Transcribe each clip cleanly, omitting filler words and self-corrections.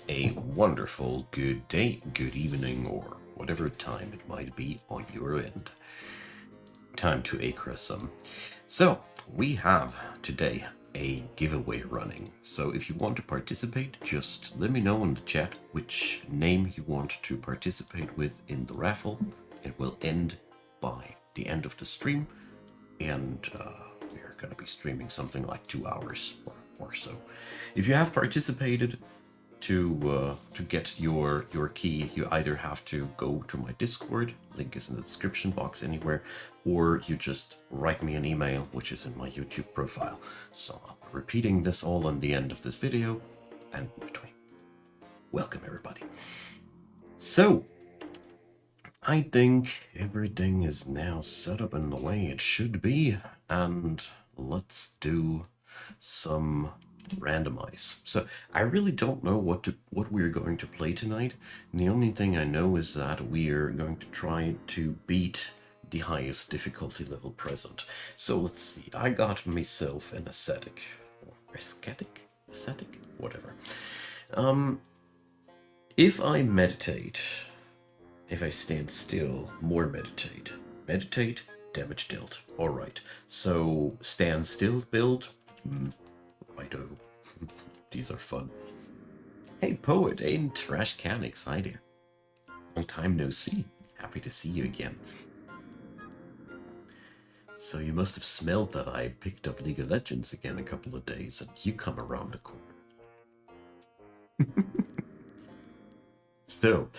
a wonderful good day, good evening, or whatever time it might be on your end. Time to Achra some. So, we have today a giveaway running. So if you want to participate, just let me know in the chat which name you want to participate with in the raffle. It will end by the end of the stream, and we're going to be streaming something like 2 hours or so. If you have participated, to get your key, you either have to go to my Discord, link is in the description box anywhere, or you just write me an email, which is in my YouTube profile. So I'll be repeating this all on the end of this video and in between. Welcome everybody. So I think everything is now set up in the way it should be, and let's do some randomize. So I really don't know what we're going to play tonight. And the only thing I know is that we are going to try to beat the highest difficulty level present. So let's see. I got myself an ascetic, whatever. If I meditate, if I stand still, more meditate. Meditate, damage dealt. All right. So stand still build. Righto. These are fun. Hey, Poet and Trash Canix, hi there. Long time no see. Happy to see you again. So you must have smelled that I picked up League of Legends again a couple of days, and you come around the corner. So,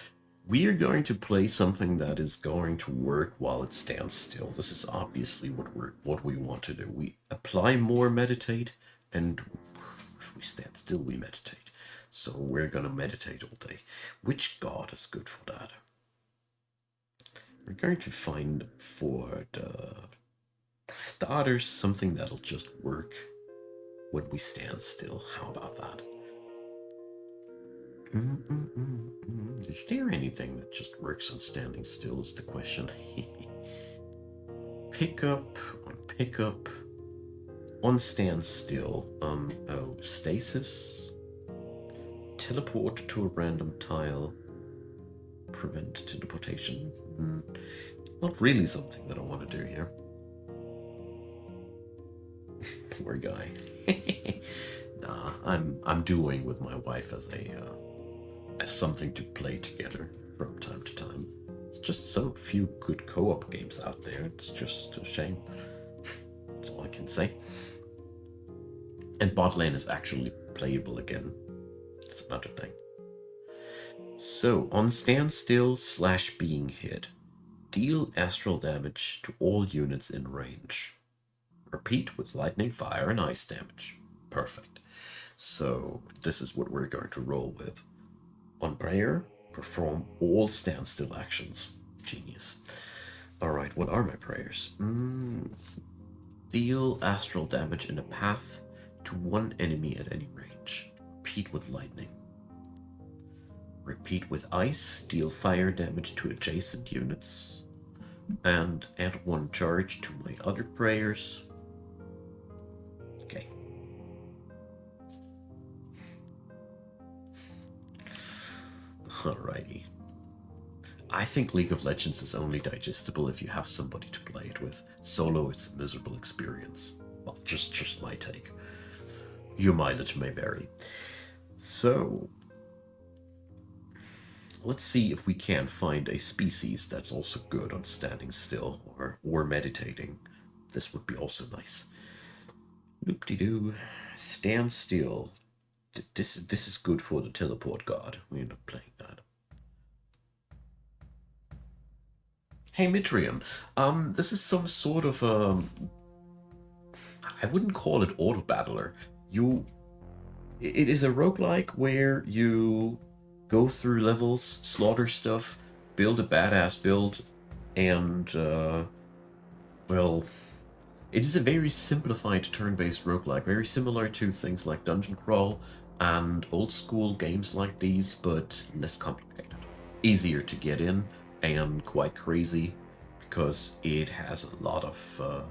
we are going to play something that is going to work while it stands still. This is obviously what we want to do. We apply more meditate, and if we stand still, we meditate. So we're gonna meditate all day. Which god is good for that? We're going to find for the starters something that'll just work when we stand still. How about that? Is there anything that just works on standing still is the question. Pick up, on stand still. Oh, stasis, teleport to a random tile, prevent teleportation. Not really something that I want to do here. Poor guy. Nah, I'm dueling with my wife as something to play together from time to time. It's just so few good co-op games out there. It's just a shame. That's all I can say. And bot lane is actually playable again. It's another thing. So, on standstill / being hit, deal astral damage to all units in range. Repeat with lightning, fire, and ice damage. Perfect. So, this is what we're going to roll with. On prayer, perform all standstill actions. Genius. Alright, what are my prayers? Deal astral damage in a path to one enemy at any range. Repeat with lightning. Repeat with ice. Deal fire damage to adjacent units. And add one charge to my other prayers. Okay. Alrighty. I think League of Legends is only digestible if you have somebody to play it with. Solo, it's a miserable experience. Well, just my take. Your mileage may vary. So, let's see if we can find a species that's also good on standing still or meditating. This would be also nice. Loop-de-doo. Stand still. This is good for the teleport god. We end up playing that. Hey Mitrium, this is some sort of I wouldn't call it auto battler. It is a roguelike where you go through levels, slaughter stuff, build a badass build, and well, it is a very simplified turn-based roguelike, very similar to things like Dungeon Crawl and old school games like these, but less complicated. Easier to get in and quite crazy because it has a lot of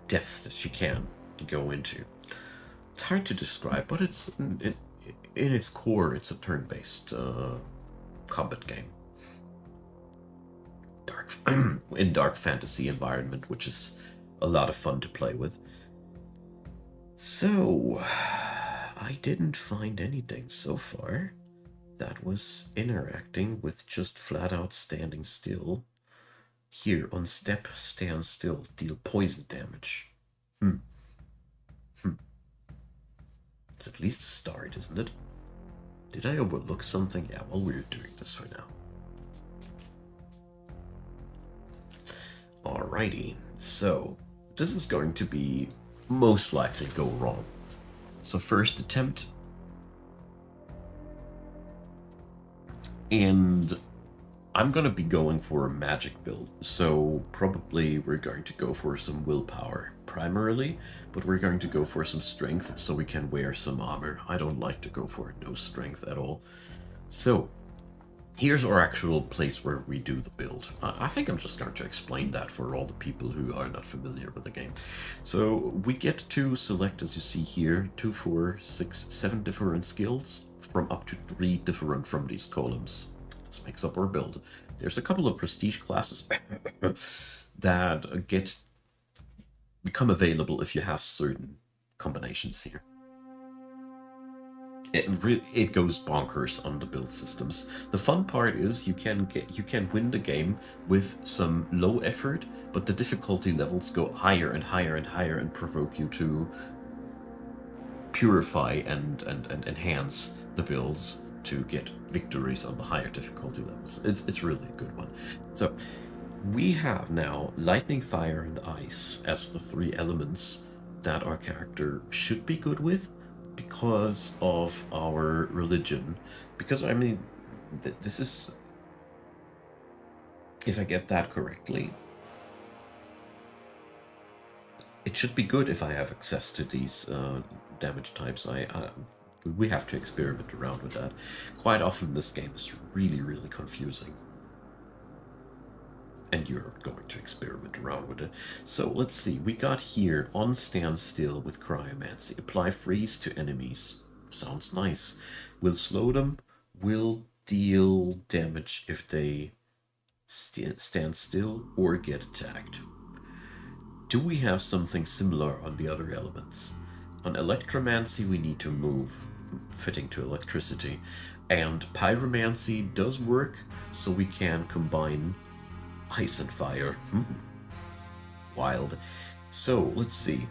depth that you can go into. It's hard to describe, but in its core, it's a turn-based combat game. In dark fantasy environment, which is a lot of fun to play with. So, I didn't find anything so far that was interacting with just flat out standing still. Here, on step, stand still, deal poison damage. It's at least a start, isn't it? Did I overlook something? Yeah, well, we're doing this for now. Alrighty, so this is going to be most likely go wrong. So first attempt. And I'm going to be going for a magic build, so probably we're going to go for some willpower primarily, but we're going to go for some strength so we can wear some armor. I don't like to go for no strength at all. So here's our actual place where we do the build. I think I'm just going to explain that for all the people who are not familiar with the game. So we get to select, as you see here, 2, 4, 6, 7 different skills from up to 3 different from these columns. This makes up our build. There's a couple of prestige classes that become available if you have certain combinations here. It goes bonkers on the build systems. The fun part is you can win the game with some low effort, but the difficulty levels go higher and higher and higher and provoke you to purify and enhance the builds to get victories on the higher difficulty levels. It's really a good one. So we have now lightning, fire, and ice as the 3 elements that our character should be good with because of our religion. Because, I mean, this is... If I get that correctly, it should be good if I have access to these damage types. We have to experiment around with that. Quite often this game is really, really confusing. And you're going to experiment around with it. So let's see, we got here on standstill with cryomancy. Apply freeze to enemies. Sounds nice. Will slow them, will deal damage if they stand still or get attacked. Do we have something similar on the other elements? On electromancy we need to move, fitting to electricity. And pyromancy does work, so we can combine ice and fire. Wild. So, let's see.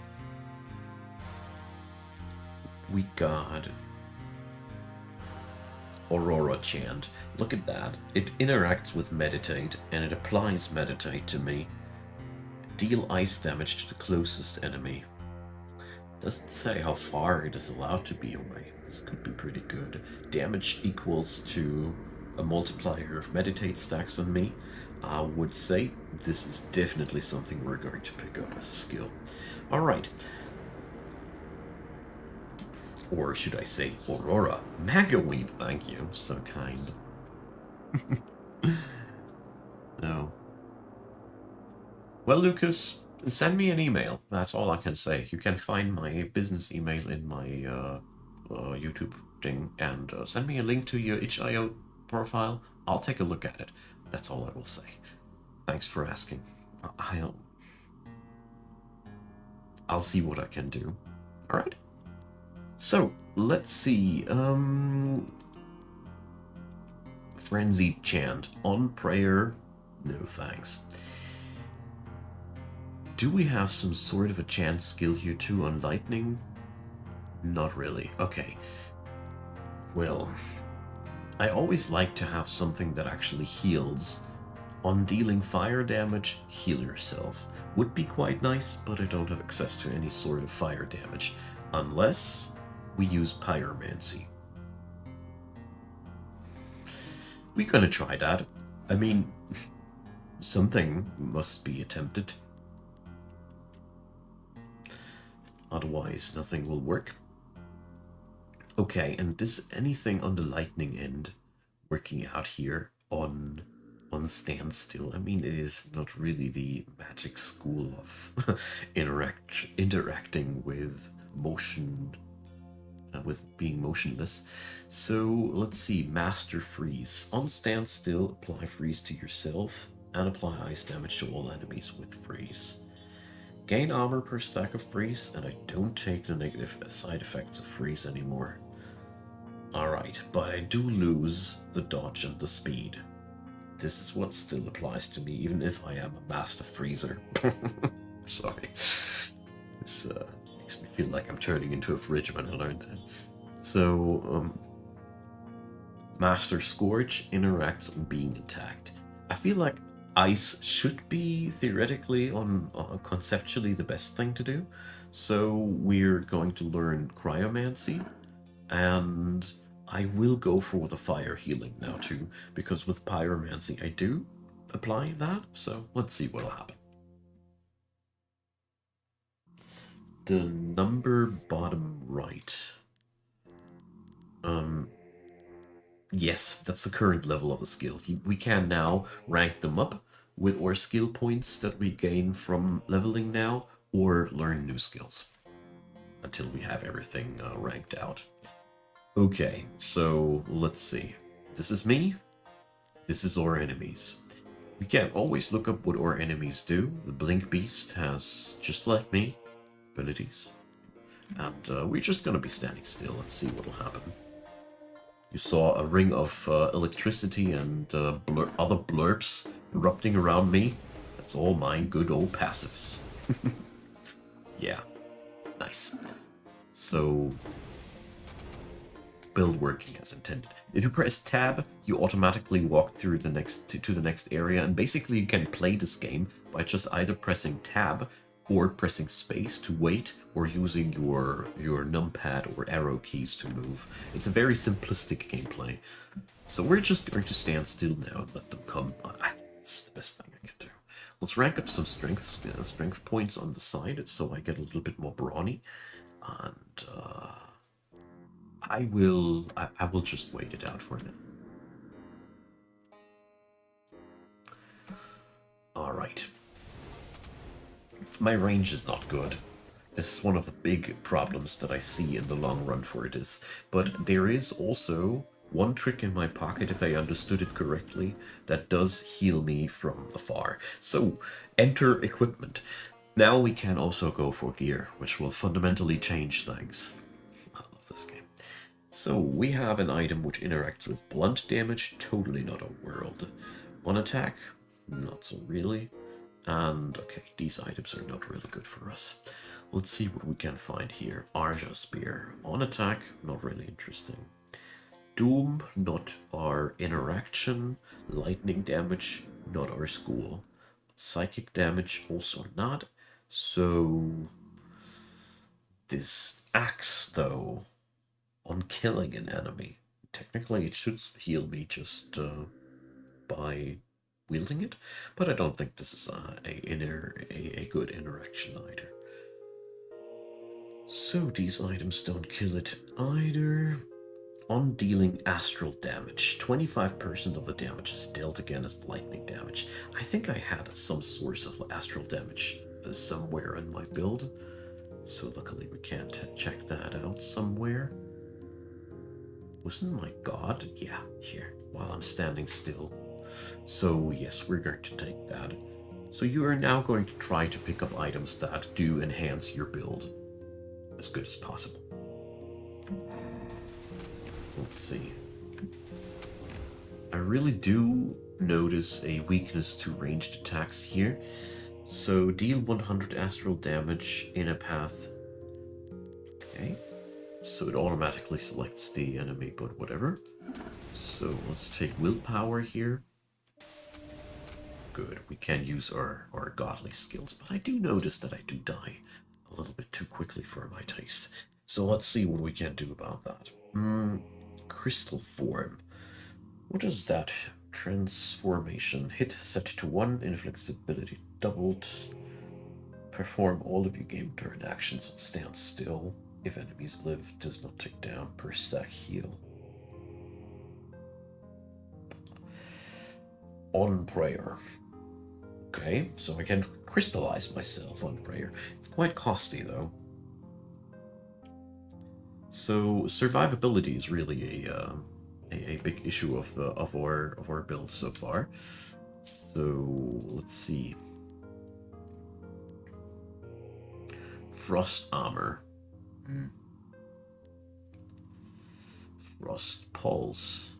We got Aurora Chant. Look at that. It interacts with Meditate, and it applies Meditate to me. Deal ice damage to the closest enemy. Doesn't say how far it is allowed to be away. This could be pretty good. Damage equals to a multiplier of Meditate stacks on me. I would say this is definitely something we're going to pick up as a skill. Alright. Or should I say Aurora? Magaweed, thank you. So kind. No. Well, Lucas, send me an email. That's all I can say. You can find my business email in my YouTube thing, and send me a link to your itch.io profile. I'll take a look at it. That's all I will say. Thanks for asking. I'll see what I can do. All right. So let's see. Frenzied chant on prayer. No thanks. Do we have some sort of a chant skill here too on lightning? Not really. Okay. Well, I always like to have something that actually heals. On dealing fire damage, heal yourself. Would be quite nice, but I don't have access to any sort of fire damage. Unless we use pyromancy. We're gonna try that. I mean, something must be attempted. Otherwise, nothing will work. Okay, and this anything on the lightning end working out here on standstill. I mean, it is not really the magic school of interacting with motion with being motionless. So let's see, Master Freeze. On standstill, apply freeze to yourself and apply ice damage to all enemies with freeze. Gain armor per stack of freeze, and I don't take the negative side effects of freeze anymore. Alright, but I do lose the dodge and the speed. This is what still applies to me, even if I am a master freezer. Sorry. This makes me feel like I'm turning into a fridge when I learned that. So, Master Scourge interacts on being attacked. I feel like ice should be theoretically on conceptually the best thing to do. So we're going to learn Cryomancy, and I will go for the fire healing now too, because with Pyromancy I do apply that, so let's see what'll happen. The number bottom right. Yes, that's the current level of the skill. We can now rank them up with our skill points that we gain from leveling now, or learn new skills until we have everything ranked out. Okay, so let's see. This is me. This is our enemies. We can always look up what our enemies do. The Blink Beast has, just like me, abilities. And we're just gonna be standing still and see what'll happen. You saw a ring of electricity and other blurps erupting around me. That's all my good old passives. Yeah, nice. So, build working as intended. If you press tab, you automatically walk through the next to the next area, and basically you can play this game by just either pressing tab or pressing space to wait, or using your numpad or arrow keys to move. It's a very simplistic gameplay. So we're just going to stand still now and let them come. I think it's the best thing I can do. Let's rank up some strength points on the side so I get a little bit more brawny. And I will just wait it out for now. Alright. My range is not good. This is one of the big problems that I see in the long run for this. But there is also one trick in my pocket, if I understood it correctly, that does heal me from afar. So, enter equipment. Now we can also go for gear, which will fundamentally change things. I love this game. So, we have an item which interacts with blunt damage, totally not a world. On attack, not so really. And, okay, these items are not really good for us. Let's see what we can find here. Arja Spear. On attack, not really interesting. Doom, not our interaction. Lightning damage, not our school. Psychic damage, also not. So, this axe, though, on killing an enemy. Technically, it should heal me just by wielding it, but I don't think this is a good interaction either. So these items don't kill it either. On dealing astral damage, 25% of the damage is dealt again as lightning damage. I think I had some source of astral damage somewhere in my build, so luckily we can check that out somewhere. Wasn't my god? Yeah, here, while I'm standing still. So yes, we're going to take that. So you are now going to try to pick up items that do enhance your build as good as possible. Let's see. I really do notice a weakness to ranged attacks here. So deal 100 astral damage in a path. Okay. So it automatically selects the enemy, but whatever. So let's take willpower here. Good, we can use our godly skills, but I do notice that I do die a little bit too quickly for my taste. So let's see what we can do about that. Crystal form. What is that? Transformation. Hit set to 1, inflexibility doubled. Perform all of your game turn actions and stand still. If enemies live, does not take down per stack heal. On prayer. Okay, so I can crystallize myself on prayer. It's quite costly though. So survivability is really a big issue of our builds so far. So let's see. Frost armor. Frost pulse.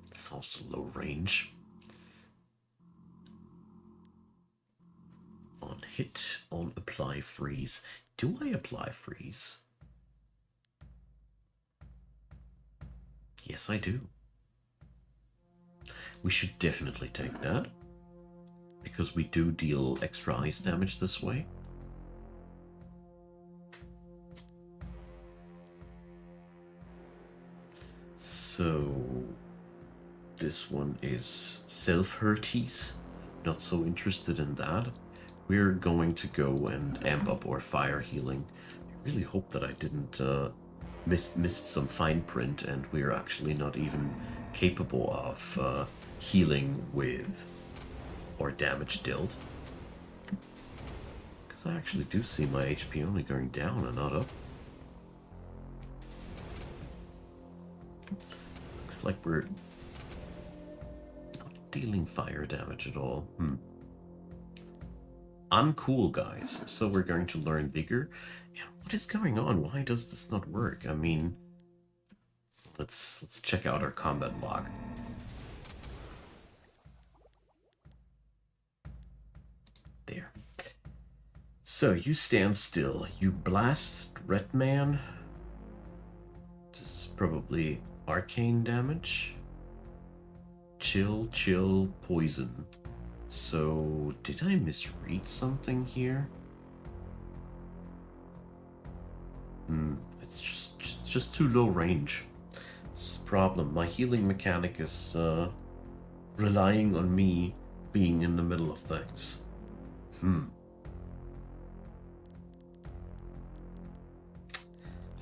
It's also low range. On hit, on apply freeze. Do I apply freeze? Yes, I do. We should definitely take that, because we do deal extra ice damage this way. So this one is self-hurties. Not so interested in that. We're going to go and amp up our fire healing. I really hope that I didn't missed some fine print and we're actually not even capable of healing with our damage dealt. Because I actually do see my HP only going down and not up. Looks like we're not dealing fire damage at all. Uncool, guys. So we're going to learn Vigor. And what is going on? Why does this not work? I mean, let's check out our combat log. There. So you stand still. You blast Red Man. This is probably arcane damage. Chill, poison. So, did I misread something here? It's just too low range. It's the problem. My healing mechanic is relying on me being in the middle of things.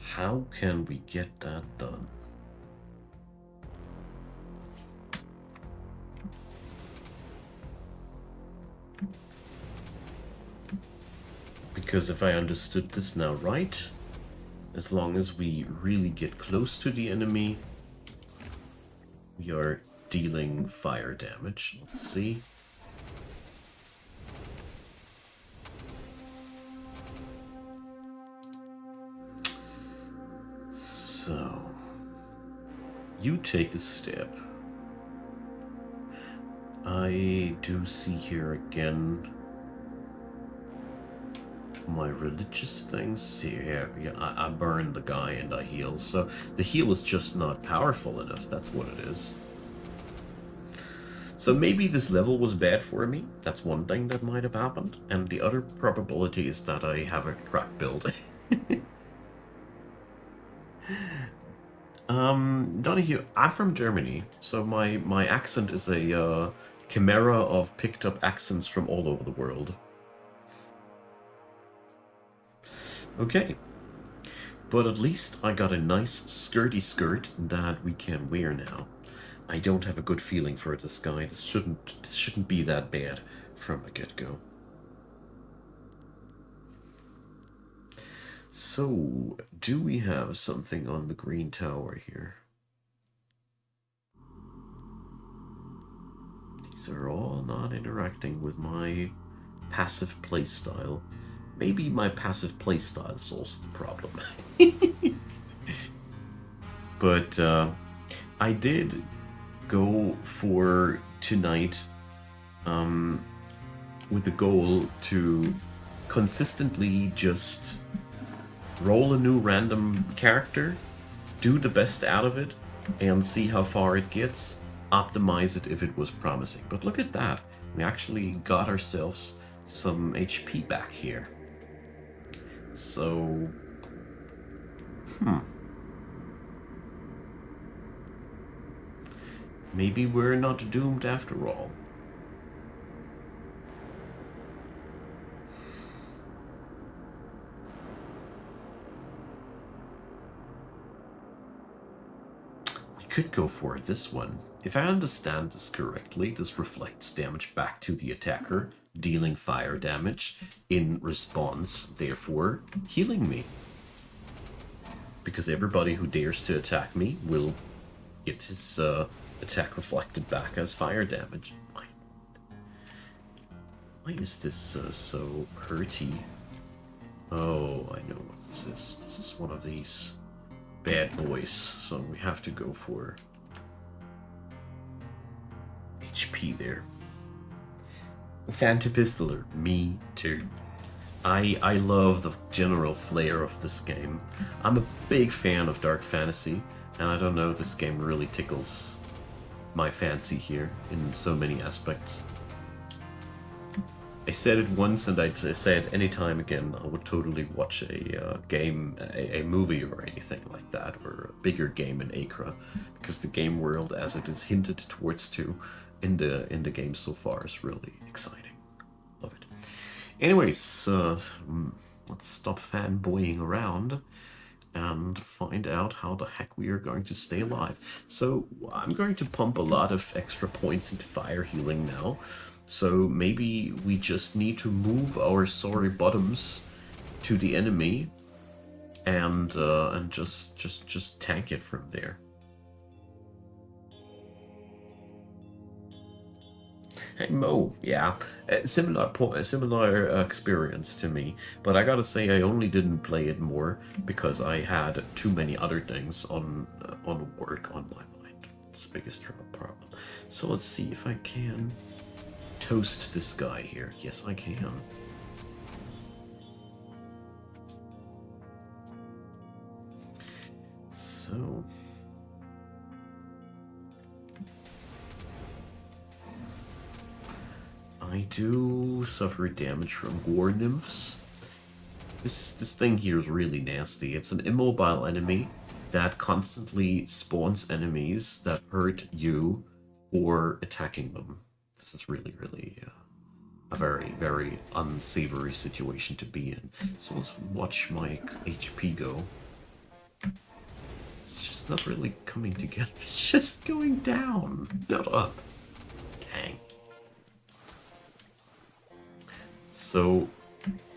How can we get that done? Because if I understood this now right, as long as we really get close to the enemy, we are dealing fire damage. Let's see. So, you take a step. I do see here again my religious things here. Yeah, I burn the guy and I heal. So the heal is just not powerful enough. That's what it is. So maybe this level was bad for me. That's one thing that might have happened. And the other probability is that I have a crap build. Donahue, I'm from Germany, so my accent is a chimera of picked up accents from all over the world. Okay. But at least I got a nice skirty skirt that we can wear now. I don't have a good feeling for this guy. This shouldn't be that bad from the get-go. So, do we have something on the green tower here? These are all not interacting with my passive playstyle. Maybe my passive playstyle is also the problem. But I did go for tonight with the goal to consistently just roll a new random character, do the best out of it, and see how far it gets, optimize it if it was promising. But look at that. We actually got ourselves some HP back here. So, maybe we're not doomed after all. We could go for this one. If I understand this correctly, this reflects damage back to the attacker, dealing fire damage in response, therefore healing me. because everybody who dares to attack me will get his attack reflected back as fire damage. Why is this so hurty? Oh, I know what this is. This is one of these bad boys, so we have to go for HP there. Fantapistoler, me too. I love the general flair of this game. I'm a big fan of dark fantasy, and I don't know, this game really tickles my fancy here in so many aspects. I said it once, and I say it any time again. I would totally watch a game, a movie or anything like that, or a bigger game in Achra, because the game world, as it is hinted towards in the game so far, is really exciting. Love it. Anyways, let's stop fanboying around and find out how the heck we are going to stay alive. So I'm going to pump a lot of extra points into fire healing now. So maybe we just need to move our sorry bottoms to the enemy and just tank it from there. Hey Mo, yeah, similar experience to me, but I gotta say I only didn't play it more because I had too many other things on work on my mind. It's the biggest problem. So let's see if I can toast this guy here. Yes, I can. So I do suffer damage from war nymphs. This thing here is really nasty. It's an immobile enemy that constantly spawns enemies that hurt you or attacking them. This is really a very, very unsavory situation to be in. So let's watch my HP go. It's just not really coming together. It's just going down, not up. Dang. So,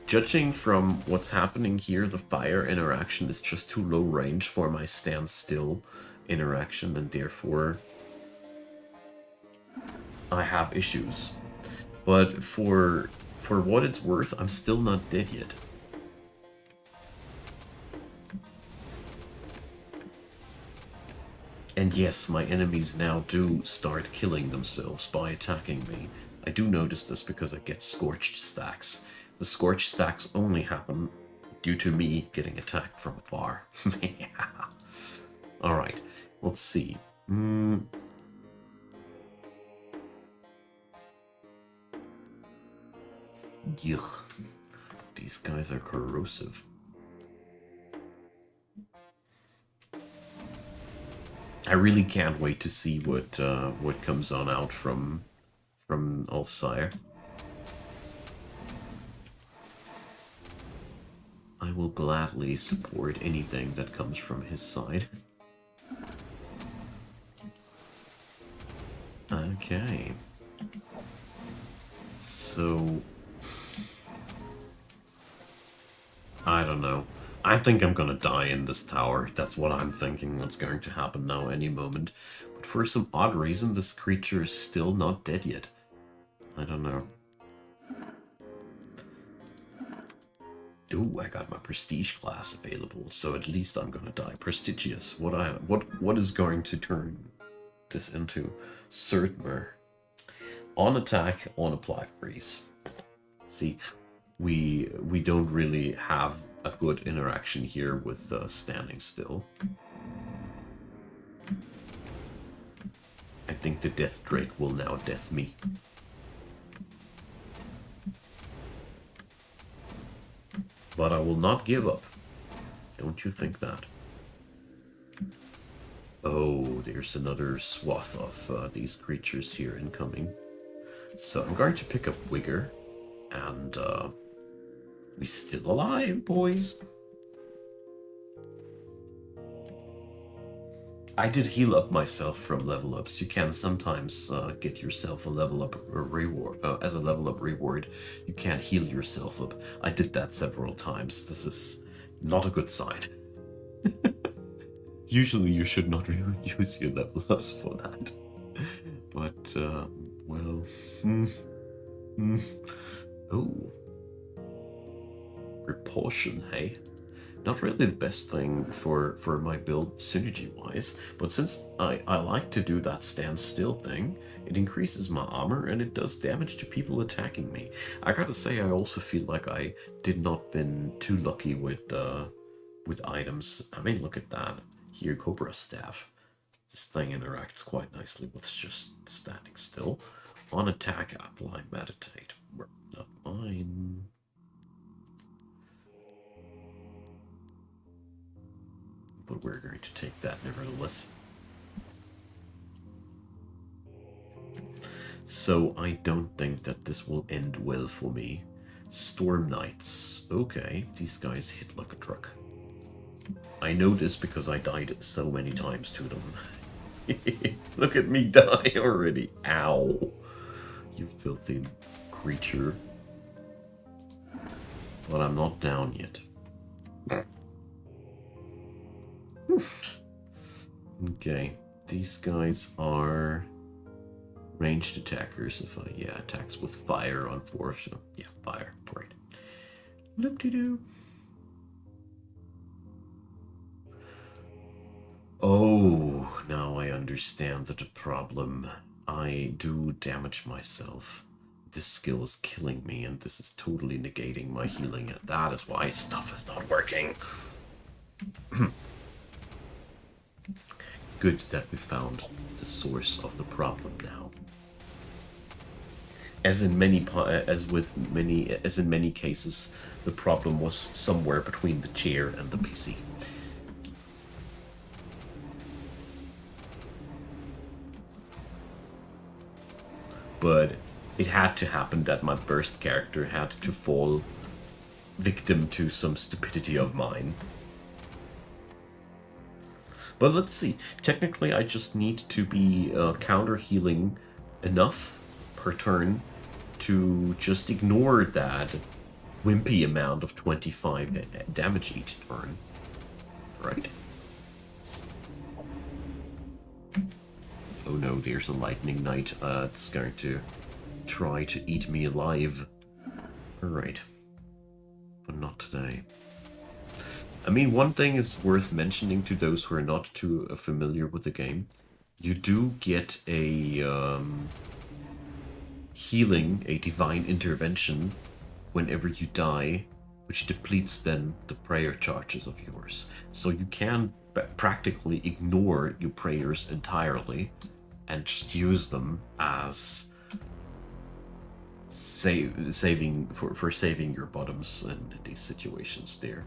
judging from what's happening here, the fire interaction is just too low range for my standstill interaction, and therefore I have issues. But for what it's worth, I'm still not dead yet. And yes, my enemies now do start killing themselves by attacking me. I do notice this because I get scorched stacks. The scorched stacks only happen due to me getting attacked from afar. Yeah. Alright, let's see. Yuck. These guys are corrosive. I really can't wait to see what comes on out from Ulfsire. I will gladly support anything that comes from his side. Okay. So I don't know. I think I'm gonna die in this tower. That's what I'm thinking what's going to happen now any moment. But for some odd reason, this creature is still not dead yet. I don't know. Ooh, I got my prestige class available, so at least I'm gonna die prestigious. What is going to turn this into? Surtmer. On attack, on apply freeze. See, we don't really have a good interaction here with standing still. I think the Death Drake will now death me. But I will not give up. Don't you think that? Oh, there's another swath of these creatures here incoming. So I'm going to pick up Wigger, and we're still alive, boys. I did heal up myself from level ups. You can sometimes get yourself a level up reward. As a level up reward, you can't heal yourself up. I did that several times. This is not a good sign. Usually you should not use your level ups for that. But, well... Oh. Repulsion, hey? Not really the best thing for my build synergy-wise, but since I like to do that stand still thing, it increases my armor and it does damage to people attacking me. I gotta say, I also feel like I did not been too lucky with items. I mean, look at that. Here, Cobra Staff. This thing interacts quite nicely with just standing still. On attack, apply meditate. Not mine. But we're going to take that nevertheless. So I don't think that this will end well for me. Storm Knights. Okay, these guys hit like a truck. I know this because I died so many times to them. Look at me die already. Ow. You filthy creature. But I'm not down yet. Okay, these guys are ranged attackers. If I, yeah, attacks with fire on 4, so yeah, fire, great. Loop-de-doo. Oh, now I understand the problem. I do damage myself. This skill is killing me, and this is totally negating my healing, and that is why stuff is not working. Good that we found the source of the problem now. As in many cases, the problem was somewhere between the chair and the PC. But it had to happen that my burst character had to fall victim to some stupidity of mine. But let's see. Technically, I just need to be counter healing enough per turn to just ignore that wimpy amount of 25 damage each turn. Right? Oh no, there's a lightning knight. It's going to try to eat me alive. Alright. But not today. I mean, one thing is worth mentioning to those who are not too familiar with the game. You do get a healing, a divine intervention, whenever you die, which depletes then the prayer charges of yours. So you can practically ignore your prayers entirely and just use them as saving your bottoms in these situations there.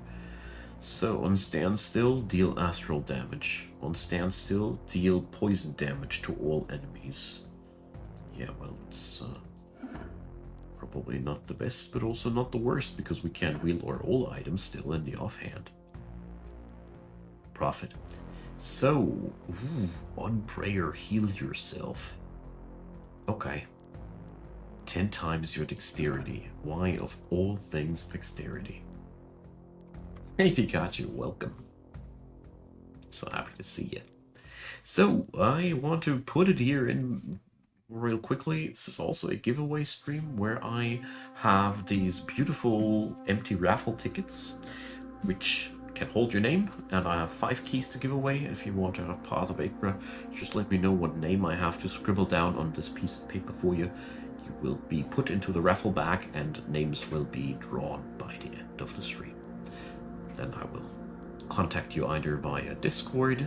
So on standstill, deal astral damage. On standstill, deal poison damage to all enemies. Yeah, well, it's probably not the best, but also not the worst, because we can wield our all items still in the offhand. Profit. So, on prayer, heal yourself. Okay. 10 times your dexterity. Why, of all things, dexterity? Hey Pikachu, welcome. So happy to see you. So, I want to put it here in real quickly. This is also a giveaway stream where I have these beautiful empty raffle tickets, which can hold your name, and I have 5 keys to give away. If you want to have Path of Achra, just let me know what name I have to scribble down on this piece of paper for you. You will be put into the raffle bag, and names will be drawn by the end of the stream. Then I will contact you either via Discord,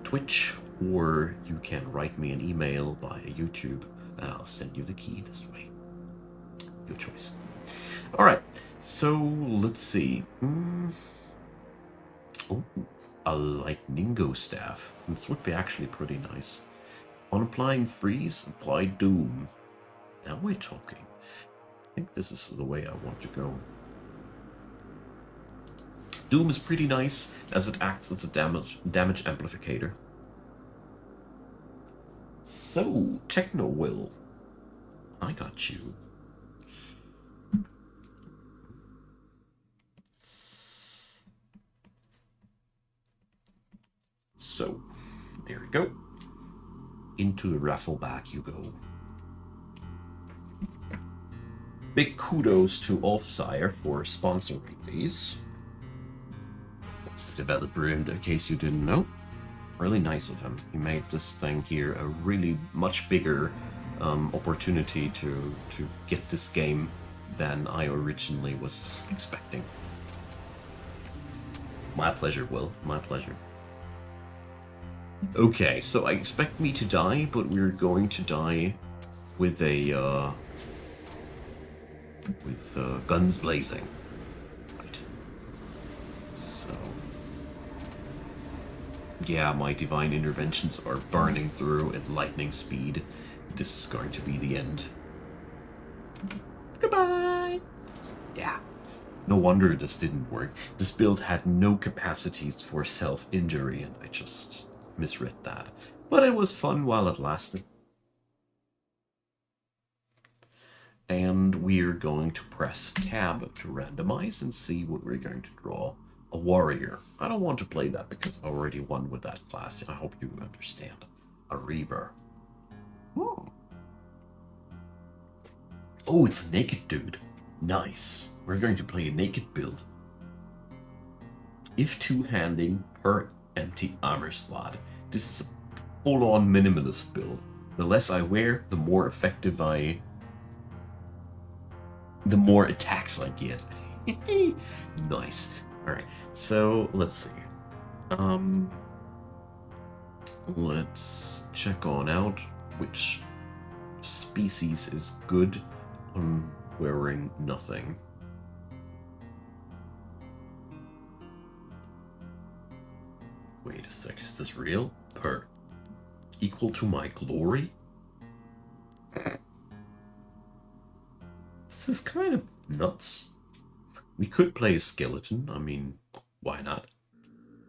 Twitch, or you can write me an email via YouTube, and I'll send you the key this way. Your choice. Alright, so let's see. Oh, a lightningo staff. This would be actually pretty nice. On applying freeze, apply doom. Now we're talking. I think this is the way I want to go. Doom is pretty nice, as it acts as a damage amplificator. So, Techno Will. I got you. So, there we go. Into the raffle bag you go. Big kudos to Ulfsire for sponsoring these. That's the developer, in case you didn't know. Really nice of him. He made this thing here a really much bigger opportunity to get this game than I originally was expecting. My pleasure, Will. My pleasure. Okay, so I expect me to die, but we're going to die with a guns blazing. Right. So yeah, my divine interventions are burning through at lightning speed. This is going to be the end. Goodbye! Yeah. No wonder this didn't work. This build had no capacities for self-injury, and I just misread that. But it was fun while it lasted. And we're going to press tab to randomize and see what we're going to draw. A warrior. I don't want to play that because I already won with that class. I hope you understand. A Reaver. Ooh. Oh, it's a naked dude. Nice. We're going to play a naked build. If two-handing per empty armor slot. This is a full-on minimalist build. The less I wear, the more effective the more attacks I get. Nice. Alright, so let's see. Let's check on out which species is good on wearing nothing. Wait a sec, is this real? Per. Equal to my glory? This is kind of nuts. We could play a skeleton. I mean, why not?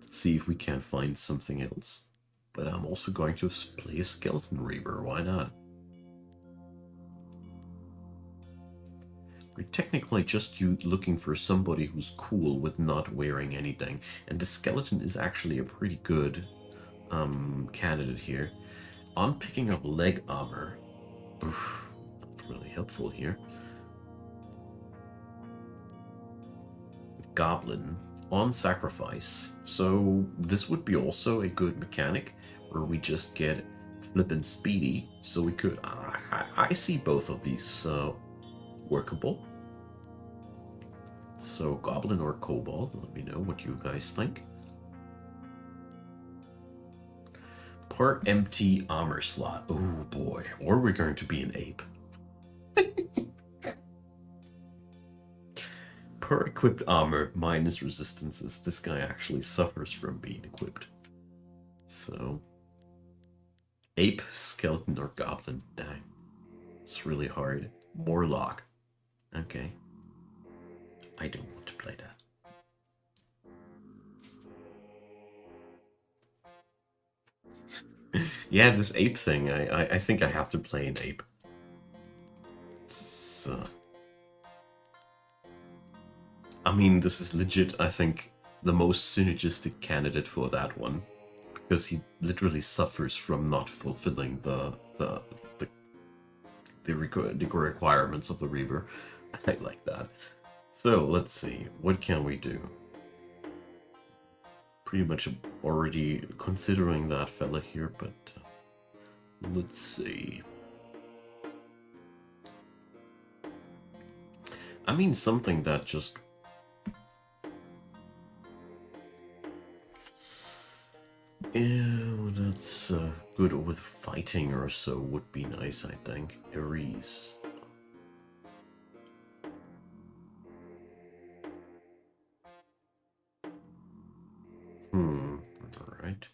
Let's see if we can find something else. But I'm also going to play a skeleton reaver. Why not? We're technically just looking for somebody who's cool with not wearing anything. And the skeleton is actually a pretty good candidate here. On picking up leg armor. Oof, not really helpful here. Goblin on sacrifice. So this would be also a good mechanic where we just get flippin' speedy. So we could... I see both of these workable. So Goblin or Kobold, let me know what you guys think. Per empty armor slot. Oh boy, or we're going to be an ape. Per equipped armor minus resistances. This guy actually suffers from being equipped. So ape, skeleton, or goblin. Dang. It's really hard. Warlock. Okay. I don't want to play that. Yeah, this ape thing. I think I have to play an ape. So, I mean, this is legit, I think, the most synergistic candidate for that one. Because he literally suffers from not fulfilling the requirements of the Reaver. I like that. So, let's see. What can we do? Pretty much already considering that fella here, but let's see. I mean, something that just... Yeah, that's good with fighting or so would be nice, I think. Ares. Alright.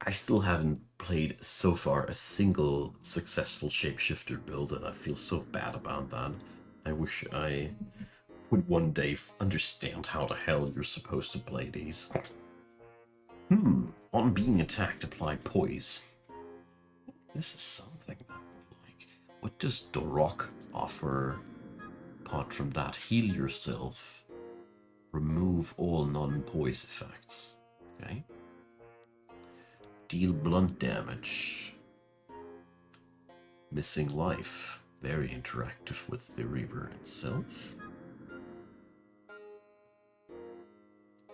I still haven't played so far a single successful shapeshifter build, and I feel so bad about that. I wish I would one day understand how the hell you're supposed to play these. On being attacked, apply poise. This is something that I would like. What does Dorok offer apart from that? Heal yourself. Remove all non-poise effects. Okay. Deal blunt damage. Missing life. Very interactive with the Reaver itself.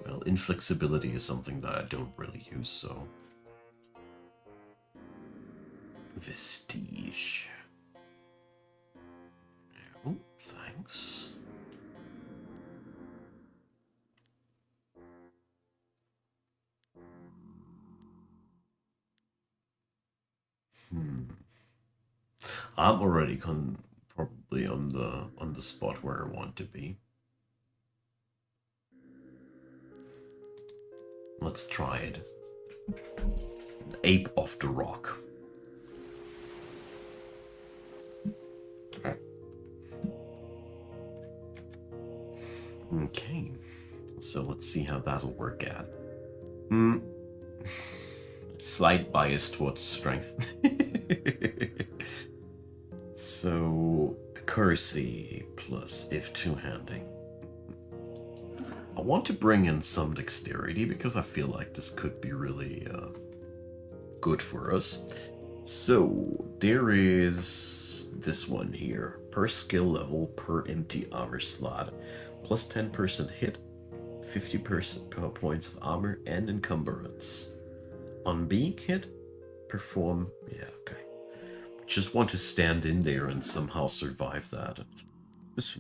Well, inflexibility is something that I don't really use, so... Vestige. No, thanks. I'm already probably on the spot where I want to be. Let's try it. Ape off the rock. Okay, so let's see how that'll work out. Slight bias towards strength. So, accuracy plus if two-handing. I want to bring in some dexterity because I feel like this could be really good for us. So, there is this one here. Per skill level, per empty armor slot, plus 10% hit, 50% points of armor, and encumbrance. On being hit, perform... Yeah, okay. Just want to stand in there and somehow survive that. That's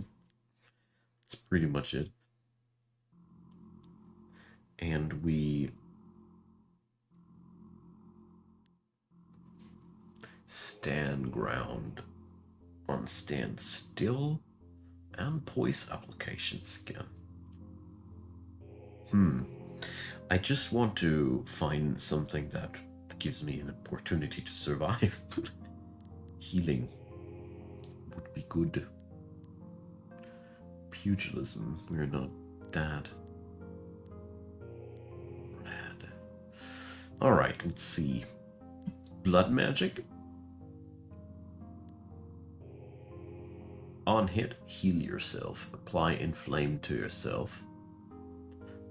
pretty much it. And we... stand ground on stand still and poise applications again. I just want to find something that gives me an opportunity to survive. Healing would be good. Pugilism, we're not that rad. Alright, let's see. Blood magic. On hit, heal yourself. Apply inflame to yourself.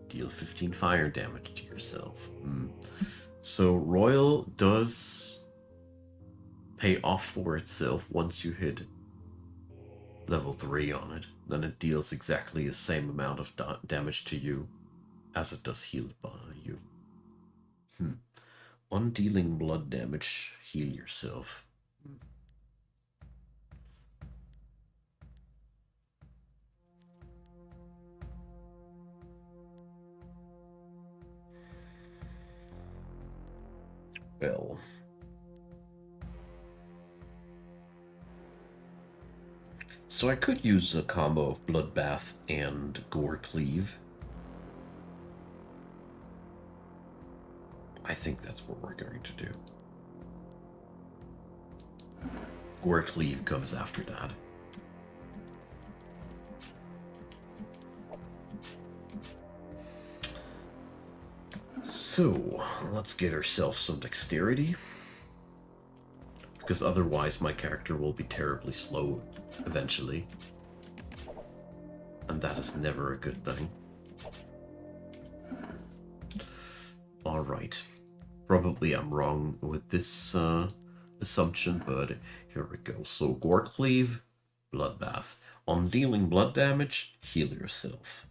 Deal 15 fire damage to yourself. So Royal does pay off for itself once you hit level 3 on it. Then it deals exactly the same amount of damage to you as it does healed by you. On dealing blood damage, heal yourself. Well... So I could use a combo of Bloodbath and Gore Cleave. I think that's what we're going to do. Gore Cleave comes after that. So, let's get ourselves some dexterity. Because otherwise my character will be terribly slow eventually. And that is never a good thing. Alright. Probably I'm wrong with this assumption, but here we go. So, Gore Cleave, Bloodbath. On dealing blood damage, heal yourself.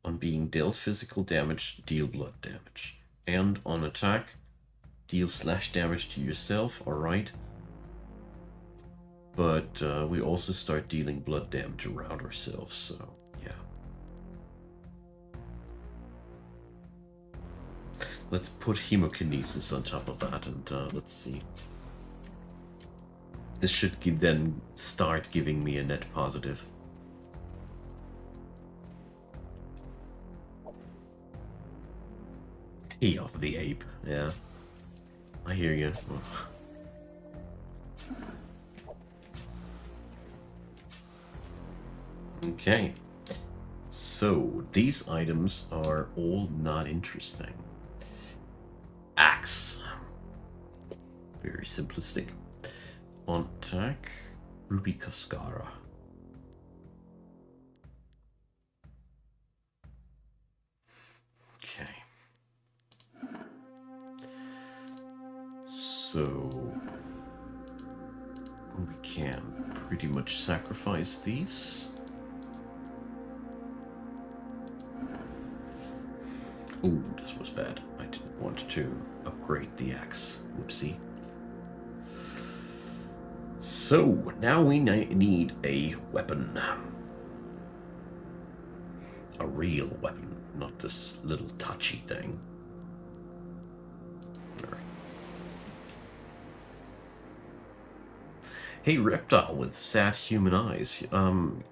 On being dealt physical damage, deal blood damage. And on attack, deal slash damage to yourself, alright. But we also start dealing blood damage around ourselves, so yeah. Let's put hemokinesis on top of that, and let's see. This should then start giving me a net positive. Tea of the ape, yeah. I hear you. Okay. So, these items are all not interesting. Axe. Very simplistic. On attack, Ruby Cascara. So we can pretty much sacrifice these. Oh, this was bad. I didn't want to upgrade the axe. Whoopsie. So, now we need a weapon. A real weapon, not this little touchy thing. Alright. Hey, Reptile with sad human eyes.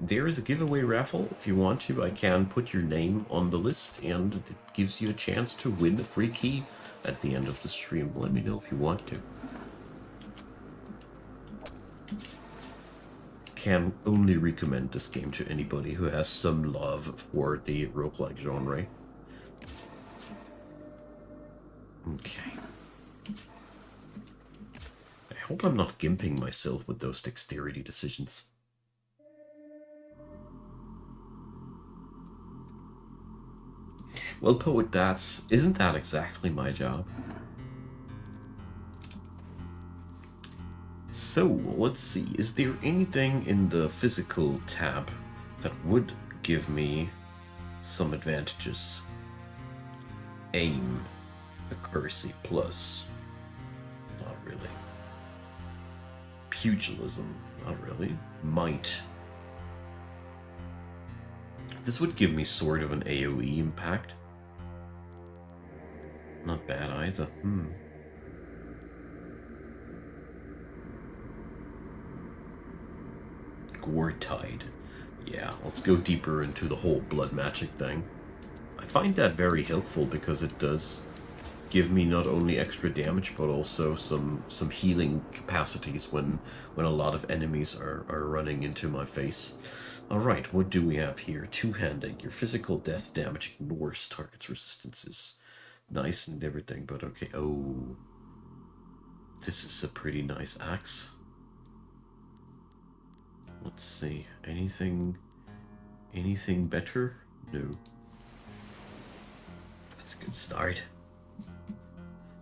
There is a giveaway raffle. If you want to, I can put your name on the list, and it gives you a chance to win a free key at the end of the stream. Let me know if you want to. Can only recommend this game to anybody who has some love for the roguelike genre. Okay. I hope I'm not gimping myself with those dexterity decisions. Well, Poet, isn't that exactly my job? So, let's see, is there anything in the physical tab that would give me some advantages? Aim, accuracy plus, not really. Pugilism, not really. Might. This would give me sort of an AoE impact. Not bad either. Gore Tide. Yeah, let's go deeper into the whole blood magic thing. I find that very helpful because it does give me not only extra damage but also some healing capacities when a lot of enemies are running into my face. Alright, what do we have here? Two-handing. Your physical death damage ignores target's resistances. Nice and everything, but okay. Oh, this is a pretty nice axe. Let's see. Anything better? No. That's a good start.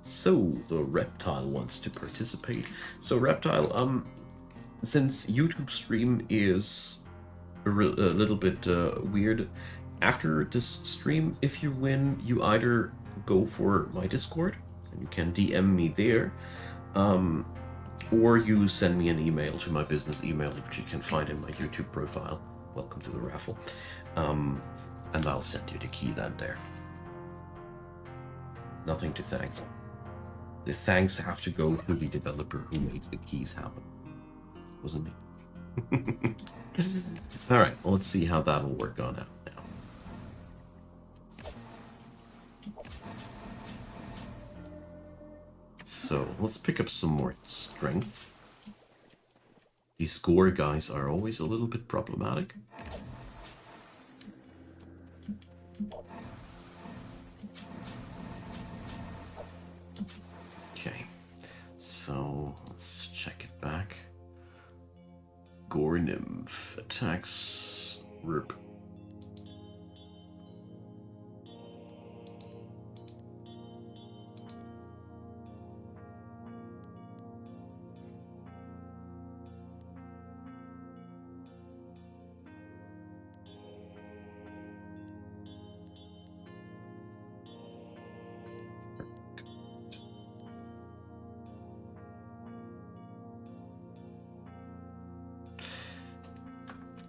So, the Reptile wants to participate. So, Reptile, since YouTube stream is a little bit weird, after this stream, if you win, you either go for my Discord, and you can DM me there, or you send me an email to my business email, which you can find in my YouTube profile. Welcome to the raffle. And I'll send you the key then there. Nothing to thank. The thanks have to go to the developer who made the keys happen. Wasn't me. Alright, well, let's see how that'll work on out now. So, let's pick up some more strength. These gore guys are always a little bit problematic. Okay, so let's check it back. Gore Nymph attacks Rip.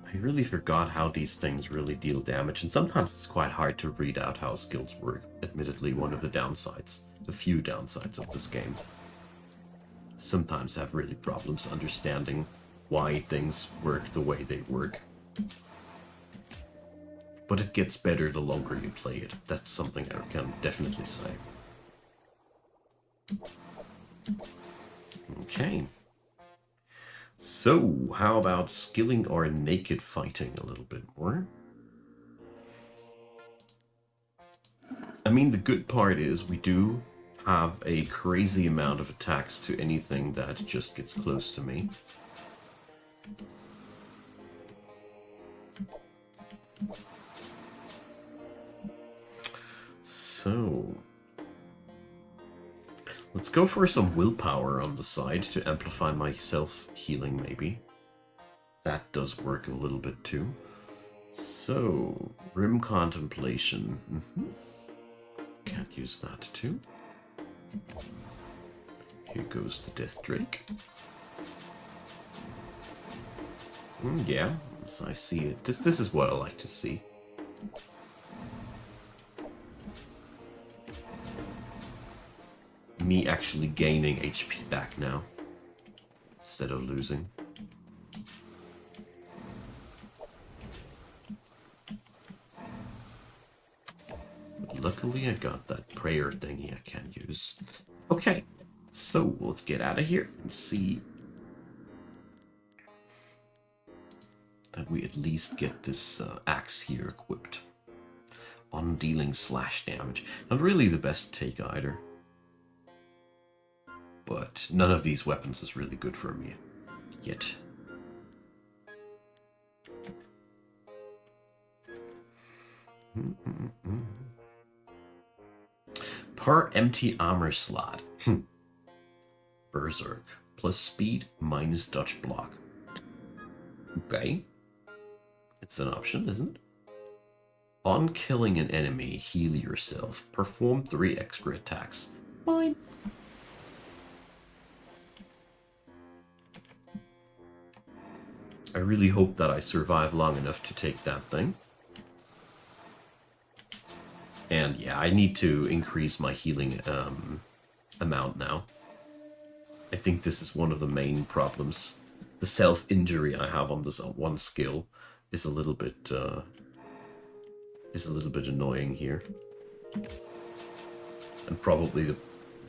I really forgot how these things really deal damage, and sometimes it's quite hard to read out how skills work. Admittedly, one of the downsides, the few downsides of this game. Sometimes have really problems understanding why things work the way they work. But it gets better the longer you play it. That's something I can definitely say. Okay. So, how about skilling our naked fighting a little bit more? I mean, the good part is we do have a crazy amount of attacks to anything that just gets close to me. So, Let's go for some willpower on the side to amplify my self-healing, maybe. That does work a little bit too. So, Rim Contemplation. Can't use that too. Here goes the Death Drake. Yeah, so I see it. This is what I like to see. Me actually gaining HP back now, instead of losing. But luckily I got that prayer thingy I can use. Okay, so let's get out of here and see that we at least get this axe here equipped. On dealing slash damage. Not really the best take either. But none of these weapons is really good for me yet. Per empty armor slot. Berserk. Plus speed, minus dodge block. Okay. It's an option, isn't it? On killing an enemy, heal yourself. Perform 3 extra attacks. Fine. I really hope that I survive long enough to take that thing. And yeah, I need to increase my healing amount now. I think this is one of the main problems. The self-injury I have on this one skill is a little bit annoying here, and probably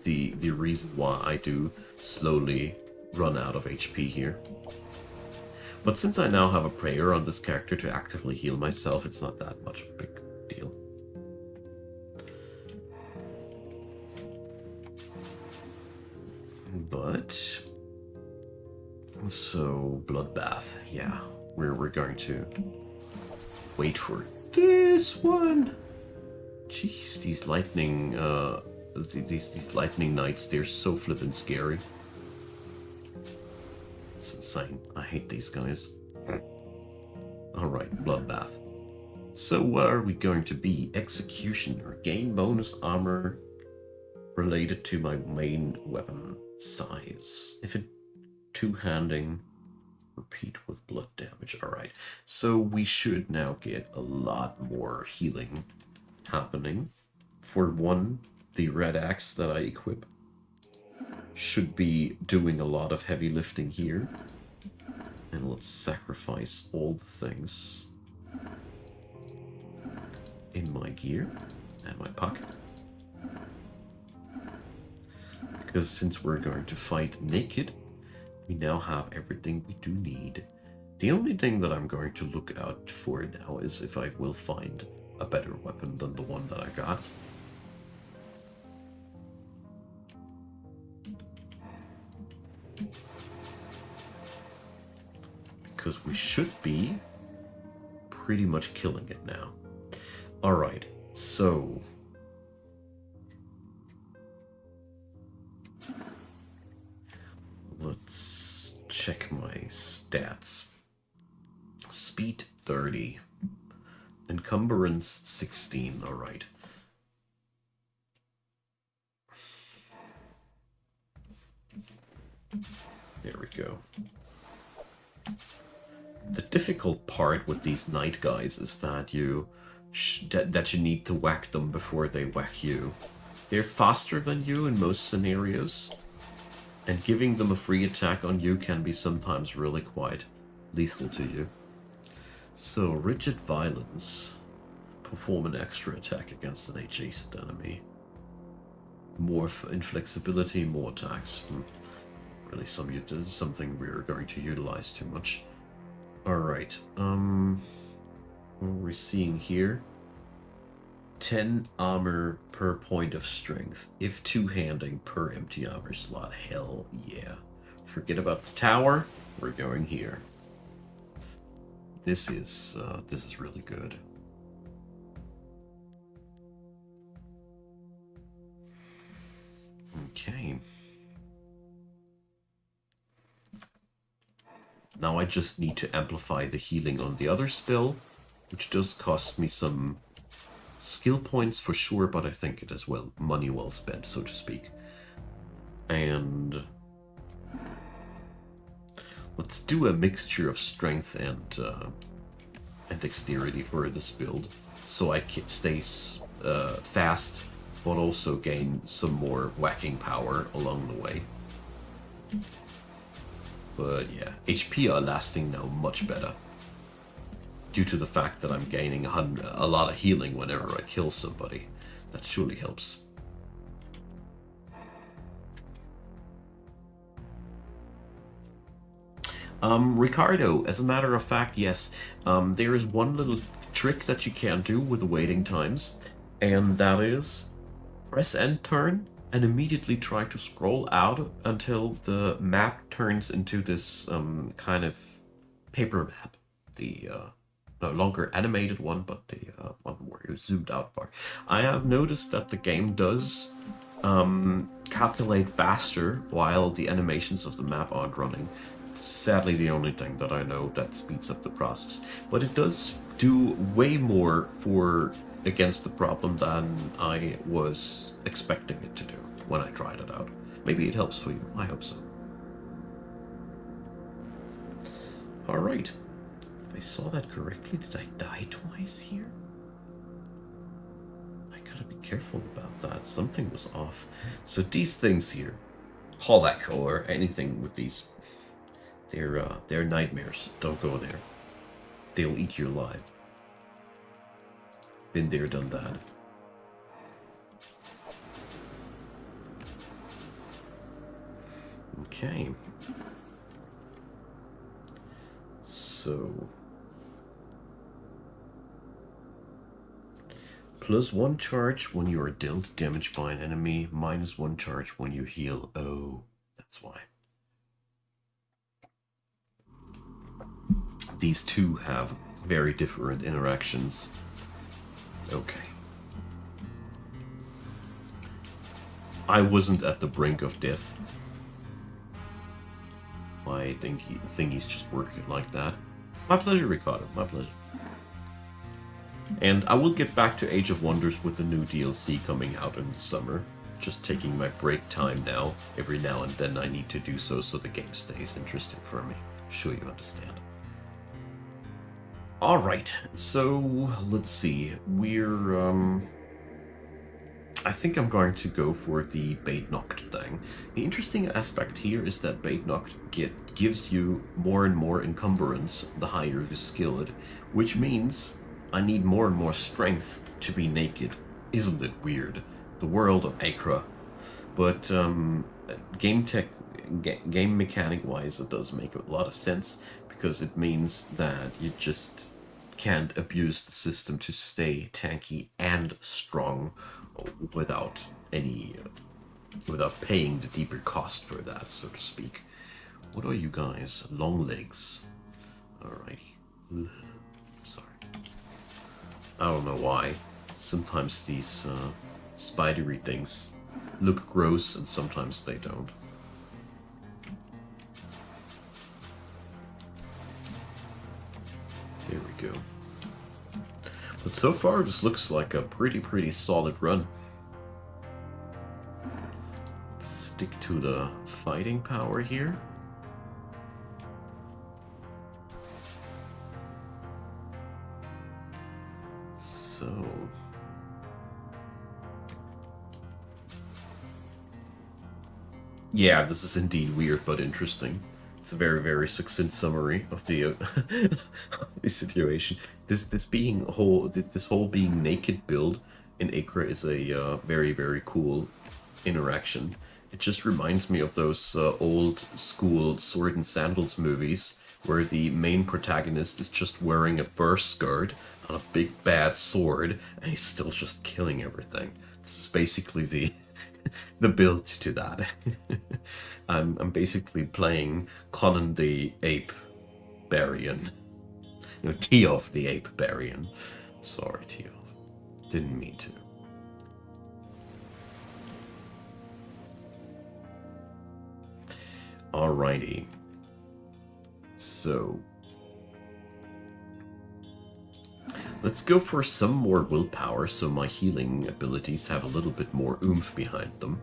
the reason why I do slowly run out of HP here. But since I now have a prayer on this character to actively heal myself, it's not that much of a big deal. But so bloodbath, yeah, we're going to wait for this one. Jeez, these lightning these lightning knights, they're so flippin' scary. It's insane. I hate these guys. Alright, bloodbath. So what are we going to be? Executioner. Gain bonus armor related to my main weapon size. If it two-handing, repeat with blood damage. Alright, so we should now get a lot more healing happening. For one, the red axe that I equip should be doing a lot of heavy lifting here. And let's sacrifice all the things in my gear and my pocket. Because since we're going to fight naked, we now have everything we do need. The only thing that I'm going to look out for now is if I will find a better weapon than the one that I got. Because we should be pretty much killing it now. Alright, so let's check my stats. Speed 30. Encumbrance 16, alright. There we go. The difficult part with these knight guys is that you need to whack them before they whack you. They're faster than you in most scenarios, and giving them a free attack on you can be sometimes really quite lethal to you. So, rigid violence. Perform an extra attack against an adjacent enemy. More inflexibility, more attacks. Really something we're going to utilize too much. Alright, what are we seeing here? 10 armor per point of strength. If two-handing per empty armor slot. Hell yeah. Forget about the tower. We're going here. This is really good. Okay. Now I just need to amplify the healing on the other spell, which does cost me some skill points for sure, but I think it is money well spent, so to speak. And let's do a mixture of strength and dexterity for this build, so I can stay fast, but also gain some more whacking power along the way. But yeah, HP are lasting now much better, due to the fact that I'm gaining a lot of healing whenever I kill somebody. That surely helps. Ricardo, as a matter of fact, yes, there is one little trick that you can do with the waiting times, and that is press end turn and immediately try to scroll out until the map turns into this kind of paper map. The no longer animated one, but the one where you zoomed out far. I have noticed that the game does calculate faster while the animations of the map aren't running. Sadly, the only thing that I know that speeds up the process. But it does do way more against the problem than I was expecting it to do when I tried it out. Maybe it helps for you. I hope so. Alright. If I saw that correctly, did I die twice here? I gotta be careful about that. Something was off. So these things here, Holak or anything with these, they're nightmares. Don't go there. They'll eat you alive. Been there, done that. Okay. So +1 charge when you are dealt damage by an enemy, -1 charge when you heal. Oh, that's why. These two have very different interactions. Okay. I wasn't at the brink of death. My thingy's just working like that. My pleasure, Ricardo. My pleasure. And I will get back to Age of Wonders with the new DLC coming out in the summer. Just taking my break time now. Every now and then I need to do so the game stays interesting for me. Sure you understand. Alright, so let's see. I think I'm going to go for the Bait Knocked thing. The interesting aspect here is that Bait Knocked gives you more and more encumbrance the higher you skill it, which means I need more and more strength to be naked. Isn't it weird? The world of Achra. But game mechanic wise, it does make a lot of sense, because it means that you just can't abuse the system to stay tanky and strong without paying the deeper cost for that, so to speak. What are you guys? Long legs. Alrighty. Ugh. Sorry. I don't know why. Sometimes these spidery things look gross and sometimes they don't. There we go. But so far, this looks like a pretty solid run. Let's stick to the fighting power here. So... yeah, this is indeed weird but interesting. It's a very succinct summary of the situation. This whole being naked build in Achra is a very cool interaction. It just reminds me of those old school sword and sandals movies where the main protagonist is just wearing a fur skirt on a big bad sword and he's still just killing everything. This is basically the the build to that. I'm basically playing Conan the Ape Barian. No, Teof the Ape Barian. Sorry, Teof. Didn't mean to. Alrighty. So let's go for some more willpower so my healing abilities have a little bit more oomph behind them.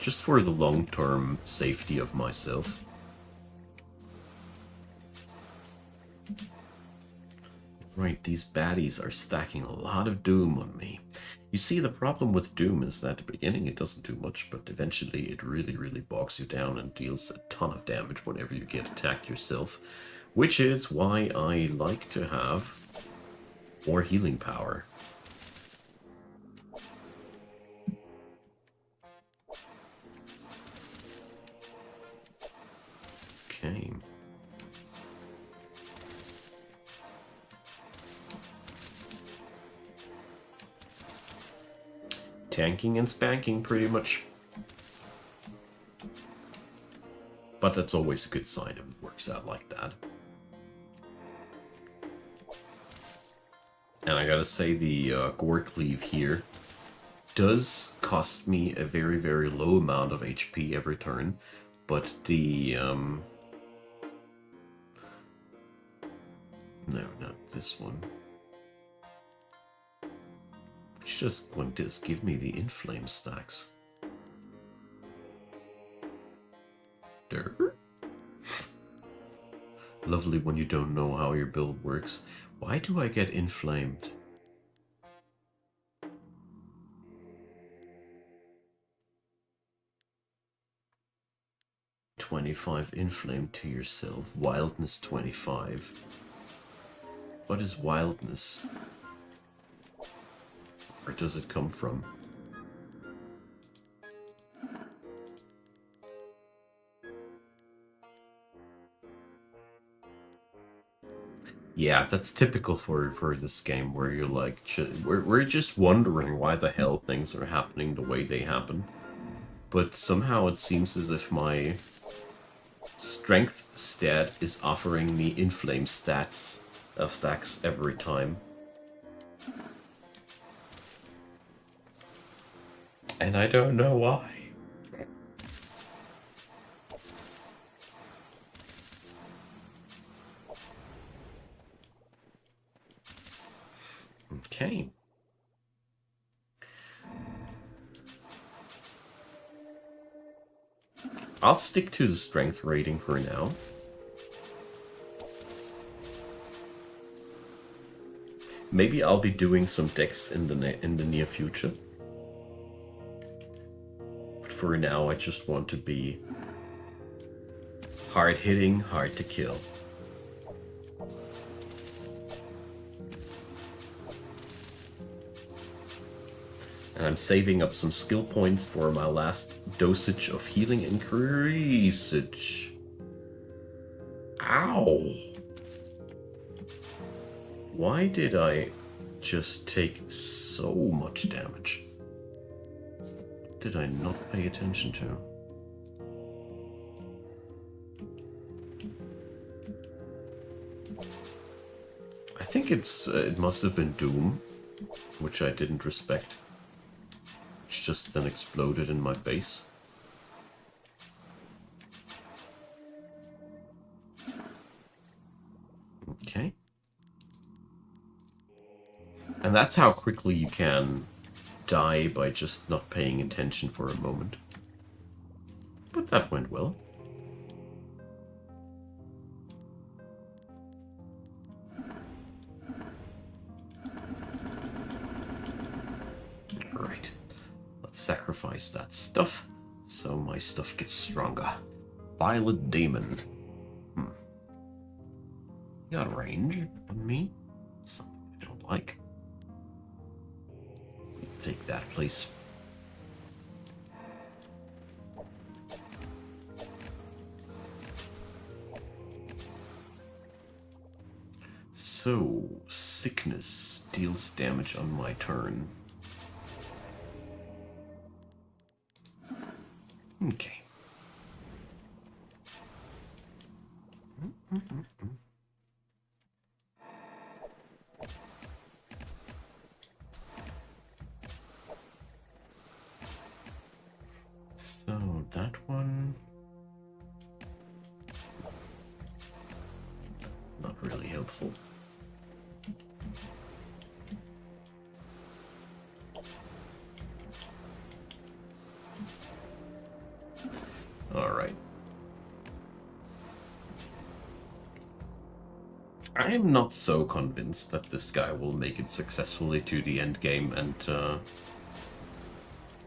Just for the long-term safety of myself. Right, these baddies are stacking a lot of doom on me. You see, the problem with doom is that at the beginning it doesn't do much, but eventually it really, really bogs you down and deals a ton of damage whenever you get attacked yourself, which is why I like to have more healing power. Okay. Tanking and spanking, pretty much. But that's always a good sign if it works out like that. And I gotta say, the Gore Cleave here does cost me a very, very low amount of HP every turn, but the... No, not this one. It's just going to give me the inflame stacks. Dirt. Lovely when you don't know how your build works. Why do I get inflamed? "25 inflamed to yourself. Wildness 25. What is wildness? Where does it come from? Yeah, that's typical for this game, where you're like, we're just wondering why the hell things are happening the way they happen. But somehow it seems as if my strength stat is offering me inflame stacks every time. And I don't know why. Okay. I'll stick to the strength rating for now. Maybe I'll be doing some decks in the near future. But for now, I just want to be hard hitting, hard to kill. And I'm saving up some skill points for my last dosage of healing increasage. Ow! Why did I just take so much damage? Did I not pay attention to? I think it must have been Doom, which I didn't respect. Which just then exploded in my face. Okay. And that's how quickly you can die by just not paying attention for a moment. But that went well. Alright. Let's sacrifice that stuff so my stuff gets stronger. Violet Demon. Got range on me. Something I don't like. Let's take that, please. So, sickness deals damage on my turn. Okay. helpful. Alright. I am not so convinced that this guy will make it successfully to the end game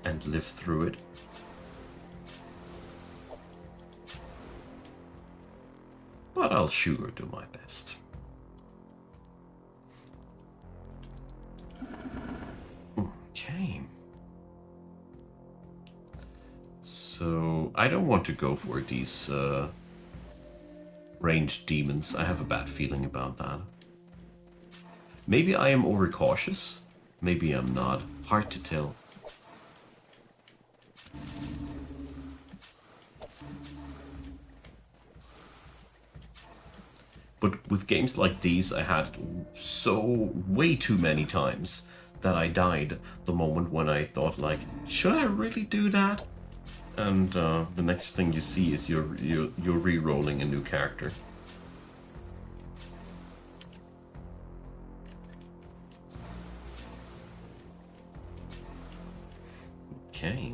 and live through it. But I'll sure do my best. Okay. So, I don't want to go for these ranged demons. I have a bad feeling about that. Maybe I am overcautious. Maybe I'm not. Hard to tell. But with games like these, I had way too many times that I died the moment when I thought, like, should I really do that? And the next thing you see is you're re-rolling a new character. Okay.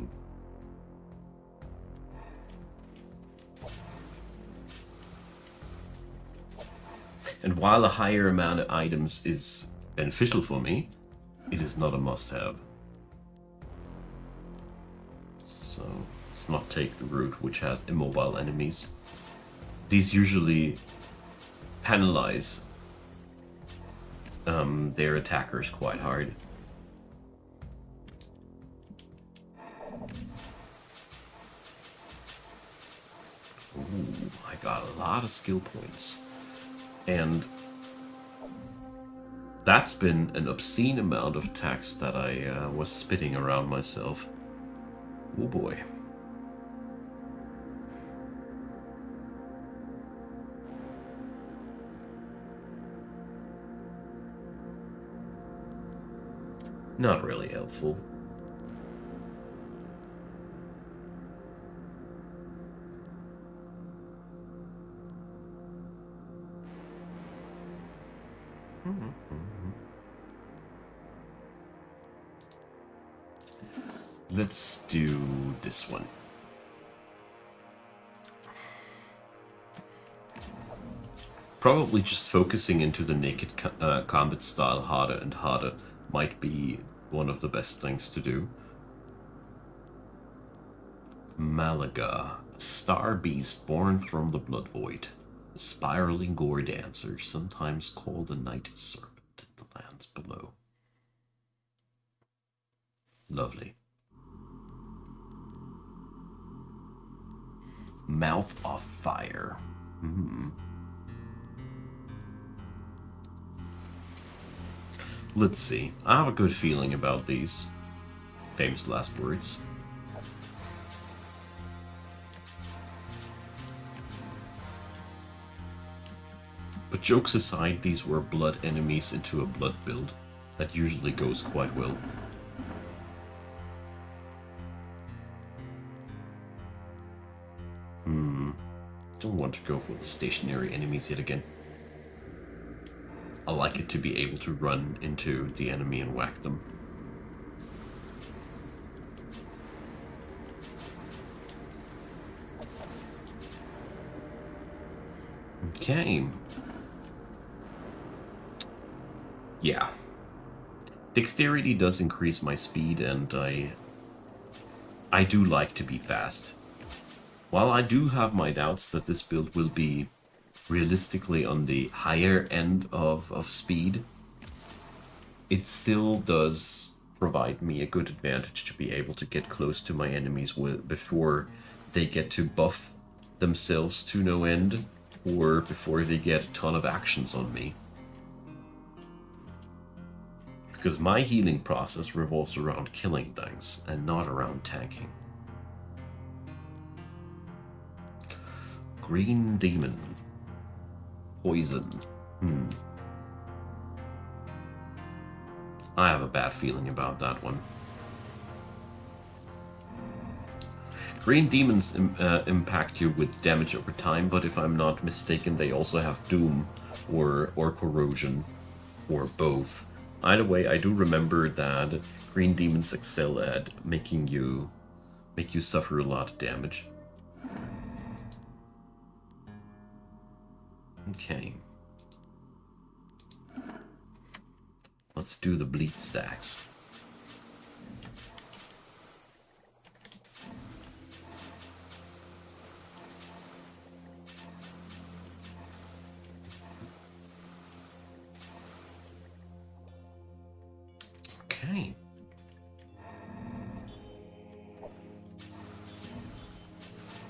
And while a higher amount of items is beneficial for me, it is not a must-have. So let's not take the route which has immobile enemies. These usually penalize their attackers quite hard. Ooh, I got a lot of skill points. And that's been an obscene amount of attacks that I was spitting around myself. Oh boy. Not really helpful. Let's do this one. Probably just focusing into the naked combat style harder and harder might be one of the best things to do. Malaga, a star beast born from the blood void, a spiraling gore dancer, sometimes called the night serpent in the lands below. Lovely. Mouth of fire. Let's see. I have a good feeling about these. Famous last words. But jokes aside, these were blood enemies into a blood build. That usually goes quite well. Don't want to go for the stationary enemies yet again. I like it to be able to run into the enemy and whack them. Okay. Yeah. Dexterity does increase my speed, and I do like to be fast. While I do have my doubts that this build will be realistically on the higher end of speed, it still does provide me a good advantage to be able to get close to my enemies before they get to buff themselves to no end, or before they get a ton of actions on me. Because my healing process revolves around killing things, and not around tanking. Green Demon. Poison. I have a bad feeling about that one. Green Demons impact you with damage over time, but if I'm not mistaken, they also have Doom or corrosion, or both. Either way, I do remember that green demons excel at making you suffer a lot of damage. Okay. Let's do the bleed stacks. Okay.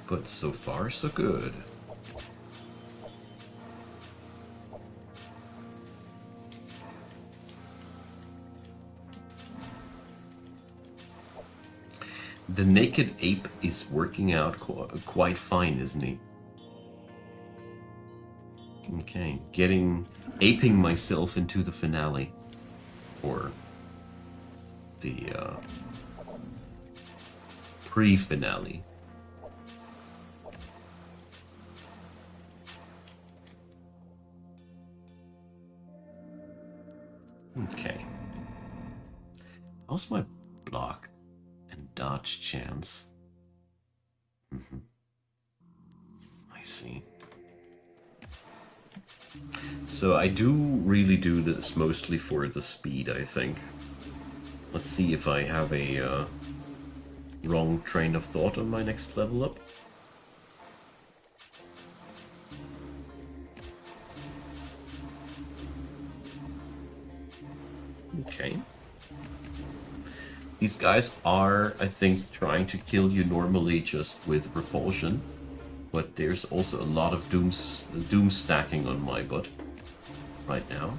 But so far, so good. The naked ape is working out quite fine, isn't he? Okay, aping myself into the finale. Or the pre-finale. Okay. How's my block and dodge chance? I see. So I really do this mostly for the speed, I think. Let's see if I have a wrong train of thought on my next level up. Okay. These guys are, I think, trying to kill you normally just with repulsion. But there's also a lot of doom stacking on my butt right now.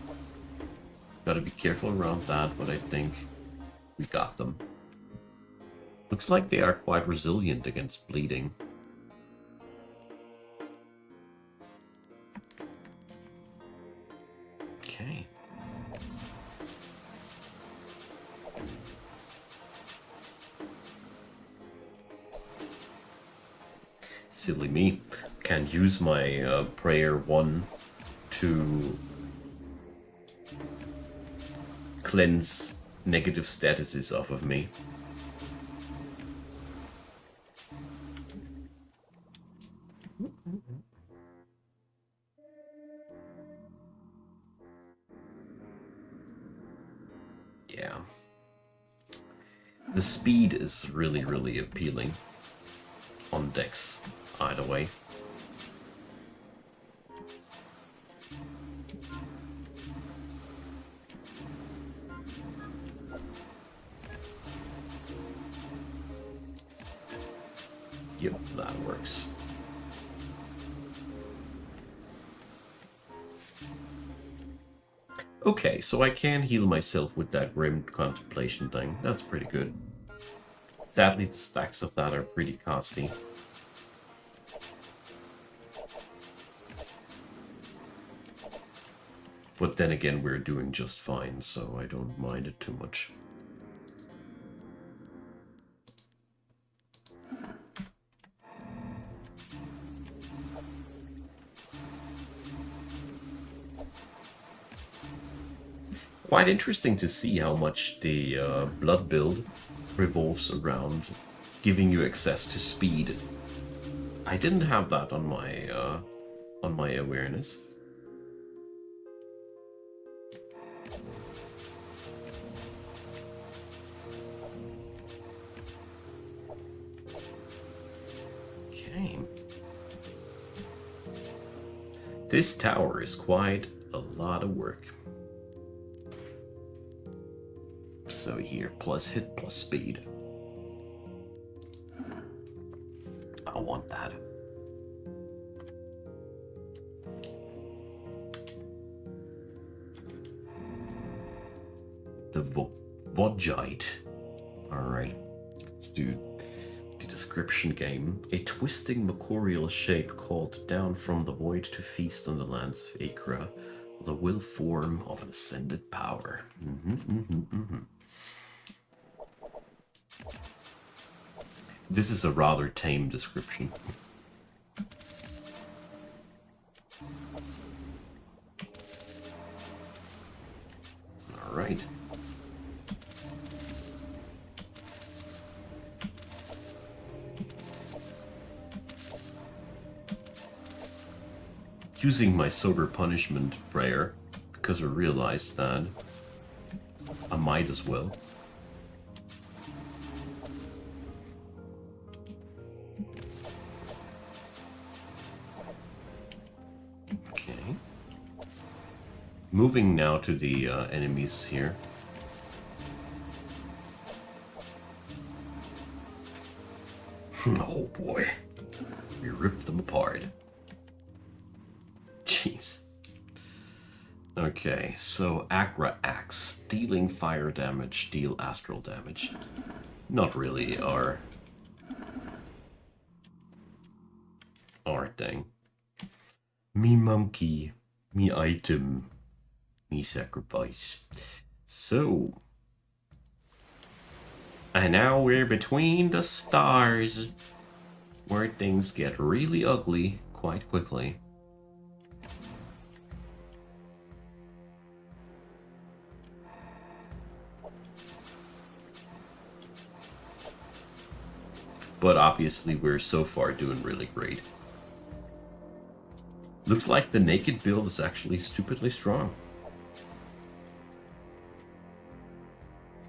Gotta be careful around that, but I think we got them. Looks like they are quite resilient against bleeding. Okay. Silly me. Can't use my prayer 1 to cleanse negative statuses off of me. Yeah. The speed is really, really appealing on decks, either way. Yep, that works. Okay, so I can heal myself with that Grim Contemplation thing. That's pretty good. Sadly, the stacks of that are pretty costly. But then again, we're doing just fine, so I don't mind it too much. Quite interesting to see how much the blood build revolves around giving you access to speed. I didn't have that on my awareness. Okay. This tower is quite a lot of work. So here, plus hit, plus speed. I want that. The Vodgite. Alright, let's do the description game. A twisting mercurial shape called down from the void to feast on the lands of Achra, the will form of an ascended power. This is a rather tame description. using my sober punishment prayer because I realized that I might as well. Okay. Moving now to the enemies here. Oh boy. We ripped them apart. Jeez. Okay, so Achra Axe. Dealing fire damage, deal astral damage. Not really our thing. Me monkey, me item, me sacrifice. So, and now we're between the stars, where things get really ugly quite quickly. But obviously we're so far doing really great. Looks like the naked build is actually stupidly strong.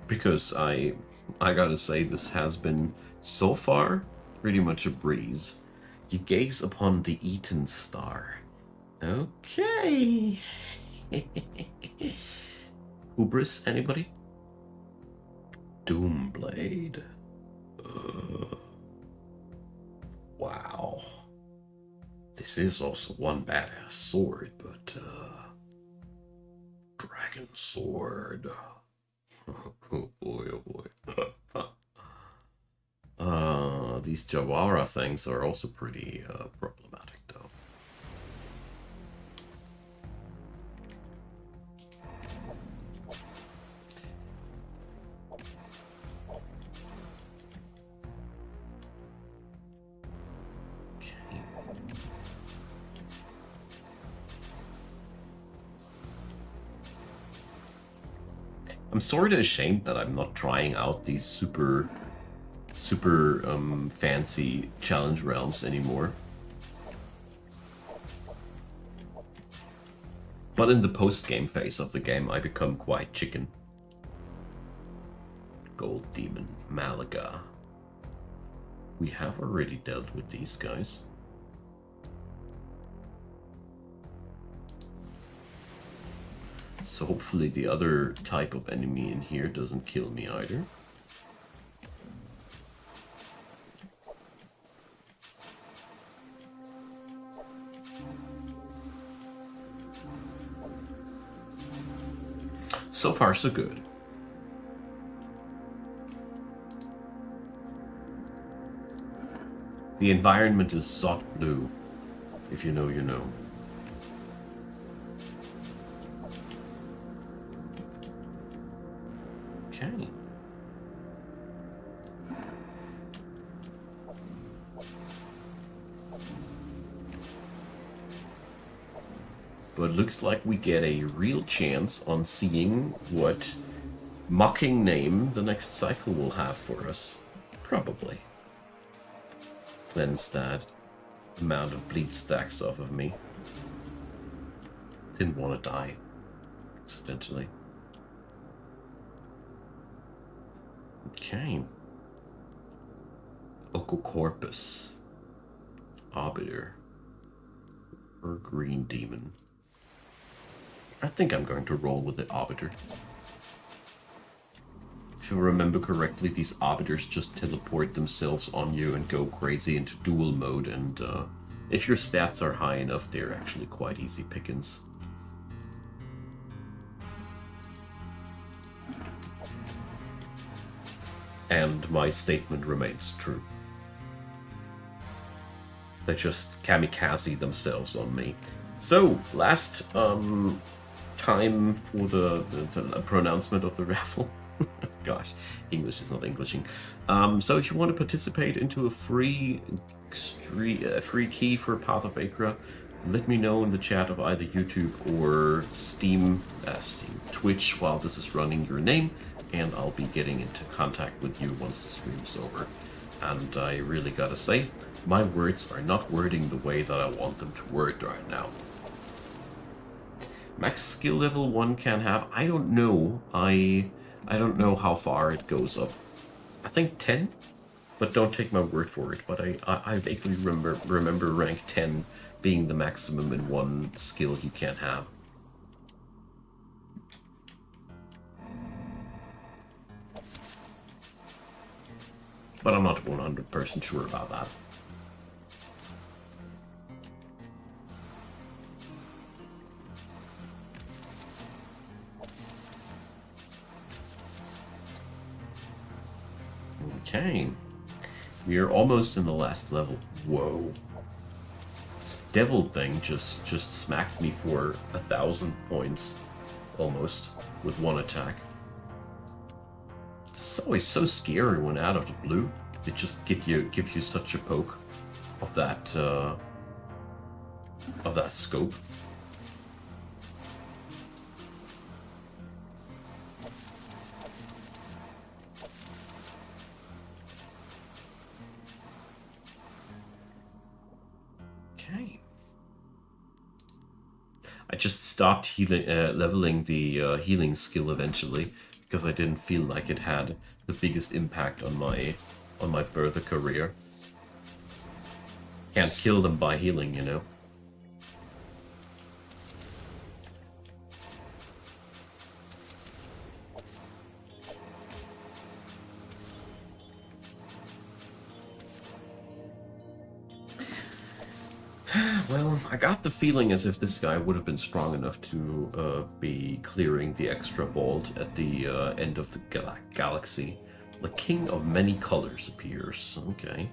Because I gotta say, this has been, so far, pretty much a breeze. You gaze upon the eaten star. Okay. Hubris, anybody? Doomblade. Wow. This is also one badass sword, but dragon sword. Oh boy, oh boy. These Jawara things are also pretty problematic, though. I'm sort of ashamed that I'm not trying out these super fancy challenge realms anymore. But in the post-game phase of the game, I become quite chicken. Gold Demon, Malaga. We have already dealt with these guys. So hopefully the other type of enemy in here doesn't kill me either. So far, so good. The environment is soft blue. If you know, you know. Okay. But looks like we get a real chance on seeing what mocking name the next cycle will have for us. Probably. Cleanse that amount of bleed stacks off of me. Didn't want to die accidentally. Okay. Ococorpus. Arbiter. Or Green Demon. I think I'm going to roll with the Arbiter. If you remember correctly, these Arbiters just teleport themselves on you and go crazy into dual mode, and if your stats are high enough, they're actually quite easy pickings. And my statement remains true. They just kamikaze themselves on me. So, last time for the pronouncement of the raffle. Gosh, English is not Englishing. So if you want to participate into a free key for Path of Achra, let me know in the chat of either YouTube or Steam, Twitch while this is running your name, and I'll be getting into contact with you once the stream is over. And I really gotta say, my words are not wording the way that I want them to word right now. Max skill level 1 can have... I don't know. I don't know how far it goes up. I think 10? But don't take my word for it. But I vaguely remember rank 10 being the maximum in one skill you can have. But I'm not 100% sure about that. Okay. We are almost in the last level. Whoa. This devil thing just smacked me for 1,000 points. Almost. With one attack. It's always so scary when out of the blue. It just give you such a poke of that scope. Okay. I just stopped healing, leveling the healing skill eventually because I didn't feel like it had the biggest impact on my further career. Can't kill them by healing, you know. Well, I got the feeling as if this guy would have been strong enough to be clearing the extra vault at the end of the galaxy. The King of Many Colors appears. Okay.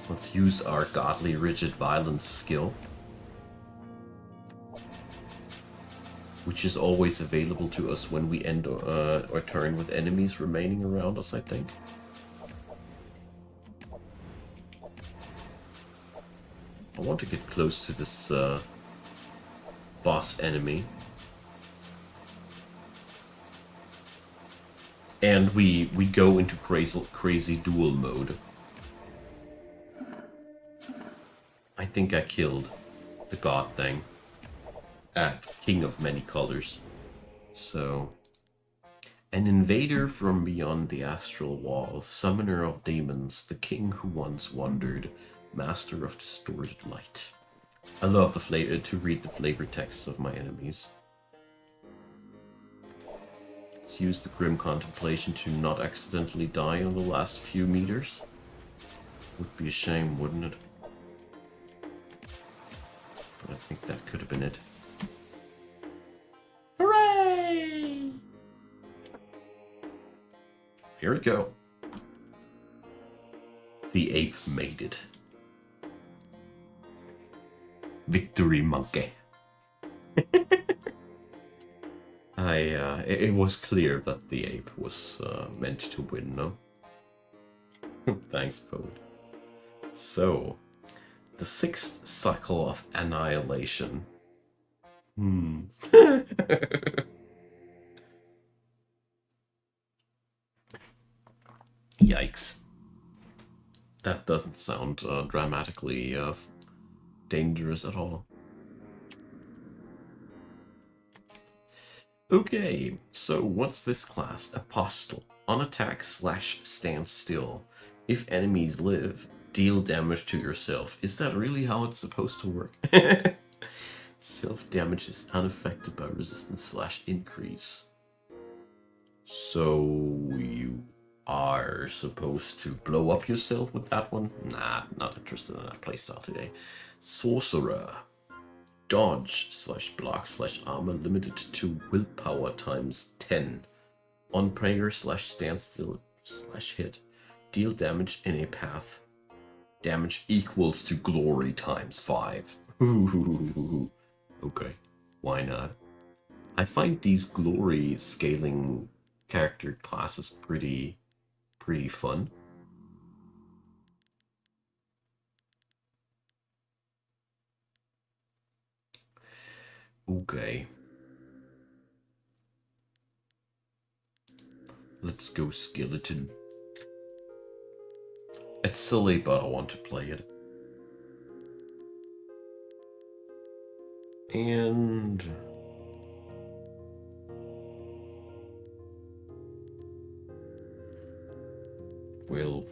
Let's use our Godly Rigid Violence skill, which is always available to us when we end our turn with enemies remaining around us, I think. I want to get close to this boss enemy. And we go into crazy duel mode. I think I killed the god thing at King of Many Colors. So, an invader from beyond the astral wall, summoner of demons, the king who once wandered, master of distorted light. I love the flavor to read the flavor texts of my enemies. Let's use the Grim Contemplation to not accidentally die on the last few meters. Would be a shame, wouldn't it? But I think that could have been it. Hooray! Here we go. The ape made it. Victory, monkey. It was clear that the ape was meant to win, no? Thanks, poet. So, the 6th cycle of annihilation. Yikes. That doesn't sound dramatically dangerous at all. Okay, so what's this class? Apostle. On attack / stand still. If enemies live, deal damage to yourself. Is that really how it's supposed to work? Self-damage is unaffected by resistance / increase. So you are supposed to blow up yourself with that one? Nah, not interested in that playstyle today. Sorcerer. Dodge / block / armor limited to willpower times 10. On prayer / standstill / hit. Deal damage in a path. Damage equals to glory times 5. Okay, why not? I find these glory scaling character classes pretty fun. Okay. Let's go skeleton. It's silly, but I want to play it. And well,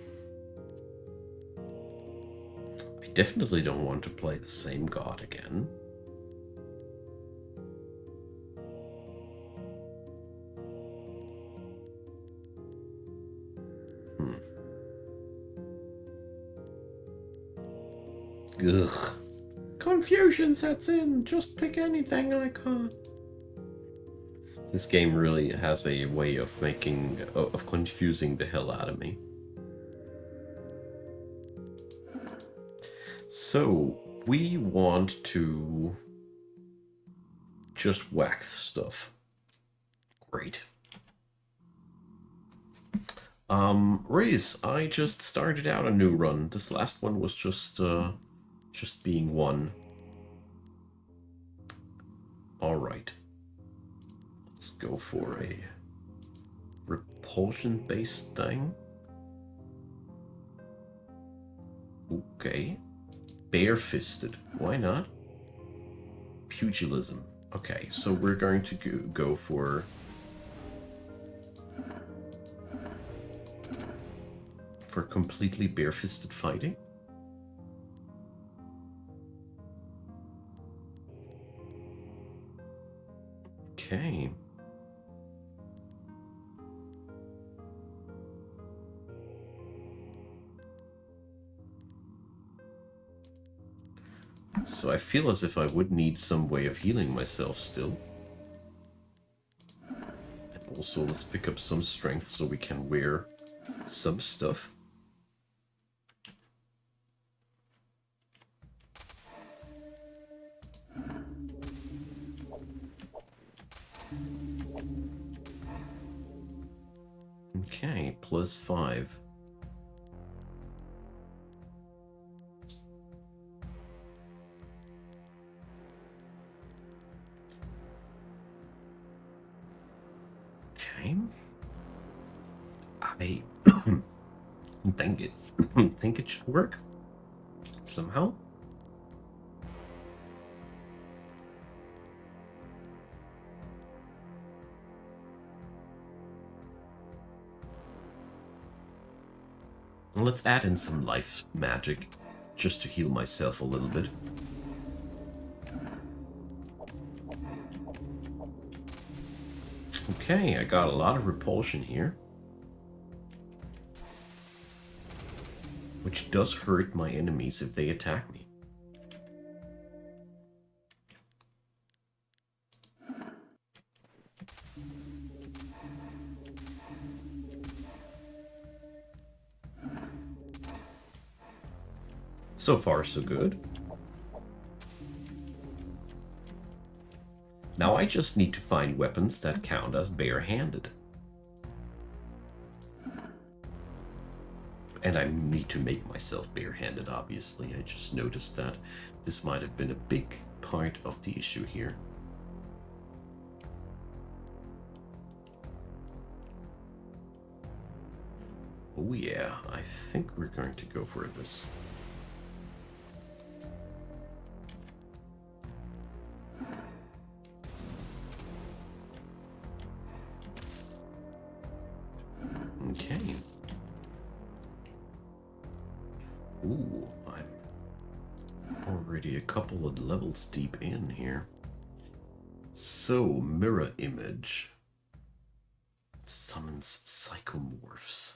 I definitely don't want to play the same god again. Ugh. Confusion sets in. Just pick anything I can. This game really has a way of confusing the hell out of me. So we want to just whack stuff. Great. Riz, I just started out a new run. This last one was just being one. All right. Let's go for a repulsion-based thing. Okay. Bare-fisted. Why not? Pugilism. Okay, so we're going to go for completely bare-fisted fighting. Okay. So I feel as if I would need some way of healing myself still. And also, let's pick up some strength so we can wear some stuff. Okay, +5. Okay. I think it should work somehow. Let's add in some life magic just to heal myself a little bit. Okay, I got a lot of repulsion here. Which does hurt my enemies if they attack me. So far, so good. Now I just need to find weapons that count as bare-handed. And I need to make myself bare-handed, obviously. I just noticed that this might have been a big part of the issue here. Oh yeah, I think we're going to go for this. Okay. Ooh, I'm already a couple of levels deep in here. So, mirror image summons psychomorphs.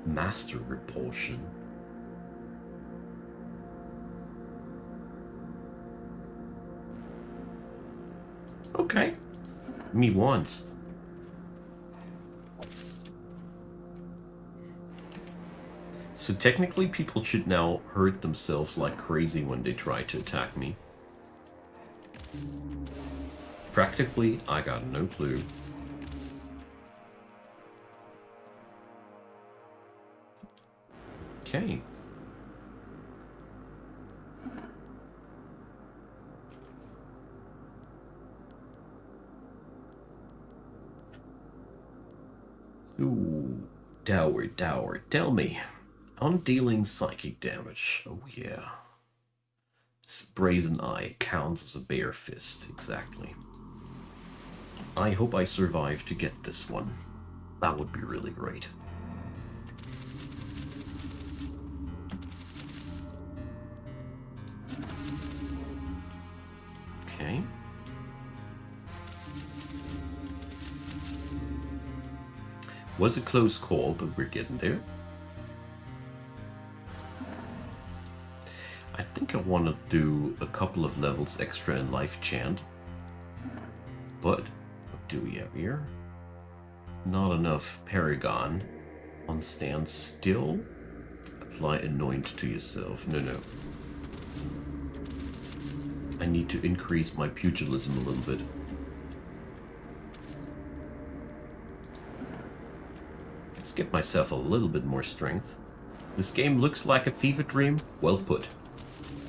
Master repulsion. Okay. Me once. So technically people should now hurt themselves like crazy when they try to attack me. Practically, I got no clue. Okay. Ooh, dower. Tell me, on dealing psychic damage. Oh yeah. This brazen eye counts as a bare fist, exactly. I hope I survive to get this one. That would be really great. Okay. Was a close call, but we're getting there. I think I want to do a couple of levels extra in Life Chant. But what do we have here? Not enough Paragon. On Stand Still. Apply Anoint to yourself. No. I need to increase my pugilism a little bit. Let's get myself a little bit more strength. This game looks like a fever dream. Well put.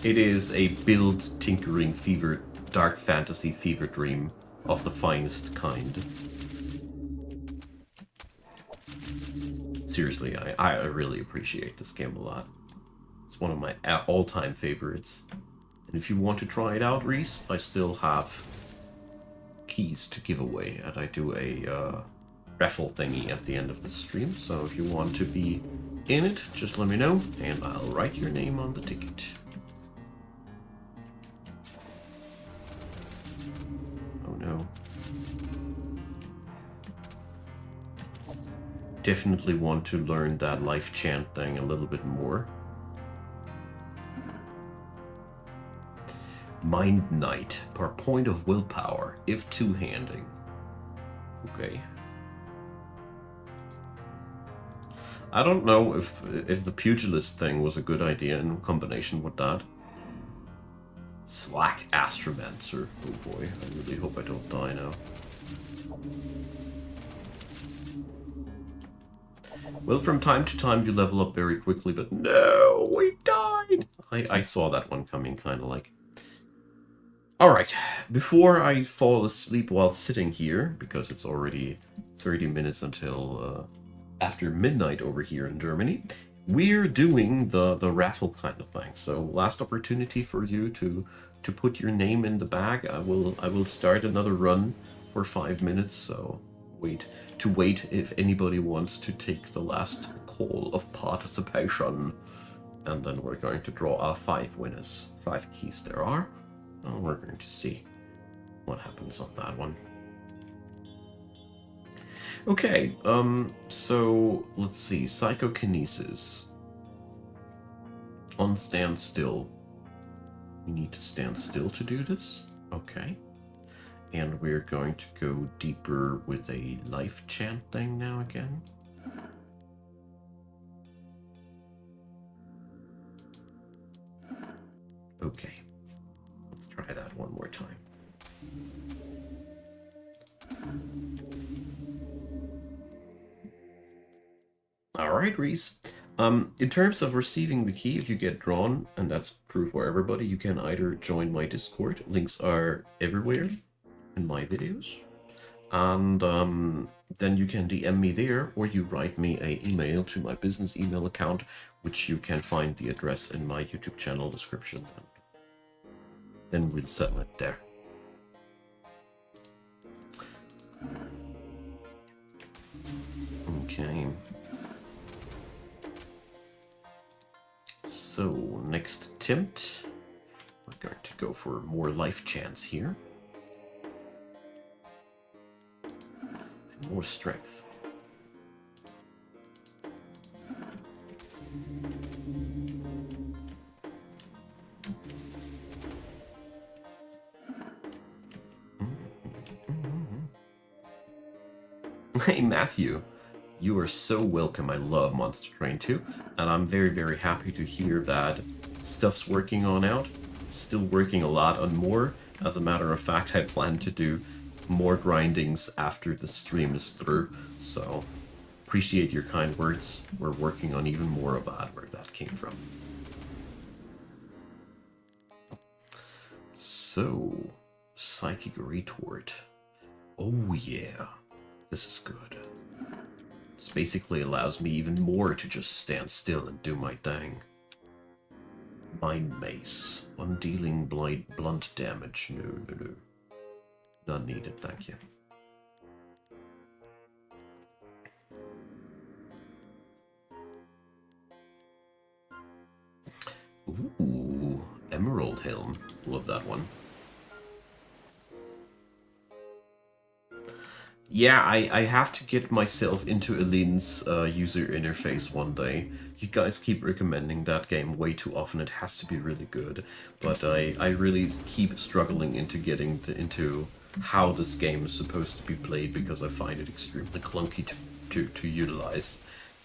It is a build tinkering fever, dark fantasy fever dream of the finest kind. Seriously, I really appreciate this game a lot. It's one of my all-time favorites. And if you want to try it out, Reese, I still have keys to give away. And I do a raffle thingy at the end of the stream. So if you want to be in it, just let me know and I'll write your name on the ticket. Oh no. Definitely want to learn that life chant thing a little bit more. Mind Knight, per point of willpower, if two-handing. Okay. I don't know if the pugilist thing was a good idea in combination with that. Slack Astromancer. Oh boy, I really hope I don't die now. Well, from time to time you level up very quickly, but no, we died! I saw that one coming, kind of like. Alright, before I fall asleep while sitting here, because it's already 30 minutes until after midnight over here in Germany, we're doing the raffle kind of thing. So last opportunity for you to put your name in the bag. I will start another run for 5 minutes, so wait if anybody wants to take the last call of participation. And then we're going to draw our 5 winners. 5 keys there are. Oh, we're going to see what happens on that one. Okay, so let's see. Psychokinesis. On stand still. We need to stand still to do this. Okay. And we're going to go deeper with a life chant thing now again. Okay. Let's try that one more time. Alright, Reese. In terms of receiving the key, if you get drawn, and that's true for everybody, you can either join my Discord. Links are everywhere in my videos. And then you can DM me there, or you write me an email to my business email account, which you can find the address in my YouTube channel description. Then we'll settle it there. Okay. So, next attempt. We're going to go for more life chance here. And more strength. Hey Matthew, you are so welcome. I love Monster Train 2, and I'm very, very happy to hear that stuff's working on out. Still working a lot on more. As a matter of fact, I plan to do more grindings after the stream is through, so appreciate your kind words. We're working on even more about where that came from. So, Psychic Retort. Oh yeah. This is good. This basically allows me even more to just stand still and do my thing. Mind Mace. Undealing blunt damage. No. Not needed, thank you. Ooh, Emerald Helm. Love that one. Yeah, I have to get myself into Aline's user interface one day. You guys keep recommending that game way too often. It has to be really good. But I really keep struggling into getting into how this game is supposed to be played because I find it extremely clunky to utilize.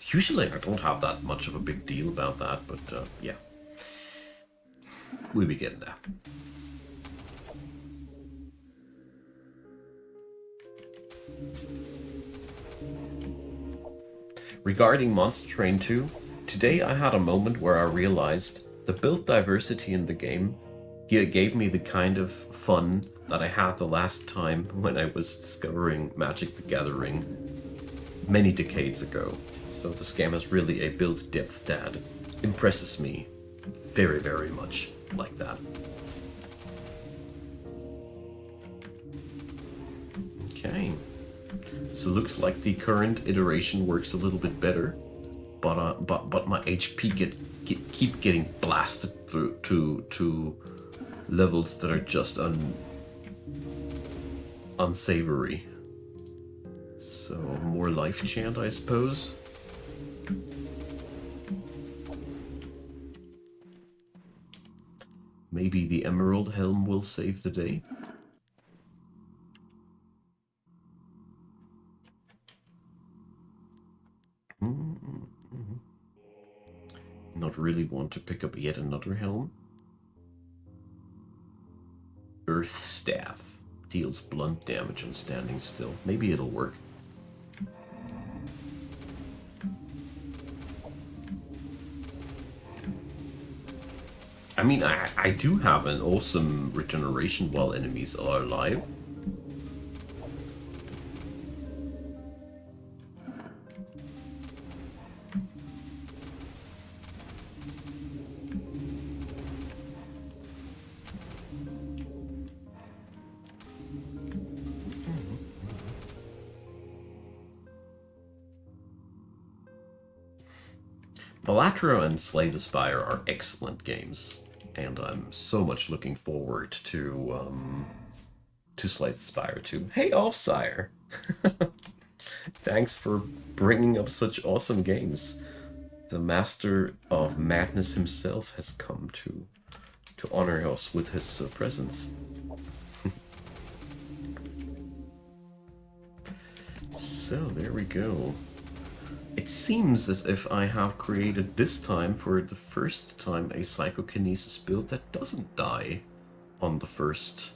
Usually I don't have that much of a big deal about that, but yeah. We'll be getting there. Regarding Monster Train 2, today I had a moment where I realized the build diversity in the game gave me the kind of fun that I had the last time when I was discovering Magic the Gathering many decades ago. So this game has really a build depth that impresses me very, very much like that. Okay. So looks like the current iteration works a little bit better, but my HP keep getting blasted through to levels that are just unsavory. So more life chant, I suppose. Maybe the Emerald Helm will save the day. Not really want to pick up yet another helm. Earth Staff deals blunt damage on standing still. Maybe it'll work. I mean, I do have an awesome regeneration while enemies are alive. Achra and Slay the Spire are excellent games, and I'm so much looking forward to Slay the Spire too. Hey, Allsire! Thanks for bringing up such awesome games. The Master of Madness himself has come to honor us with his presence. So there we go. It seems as if I have created this time, for the first time, a psychokinesis build that doesn't die on the first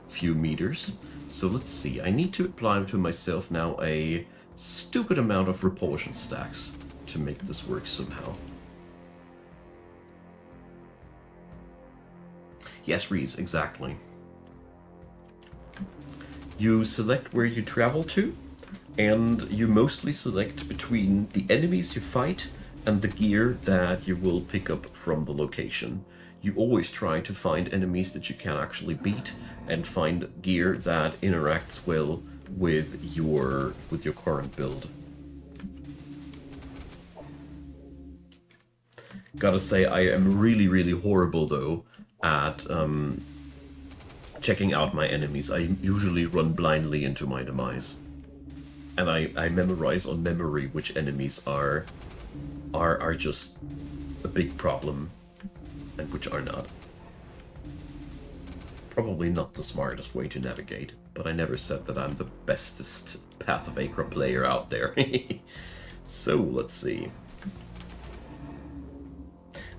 few meters. So let's see, I need to apply to myself now a stupid amount of repulsion stacks to make this work somehow. Yes, Reese, exactly. You select where you travel to, and you mostly select between the enemies you fight and the gear that you will pick up from the location. You always try to find enemies that you can actually beat and find gear that interacts well with your current build. Gotta say, I am really, really horrible though at checking out my enemies. I usually run blindly into my demise. And I memorize on memory which enemies are just a big problem and which are not. Probably not the smartest way to navigate, but I never said that I'm the bestest Path of Achra player out there. So let's see.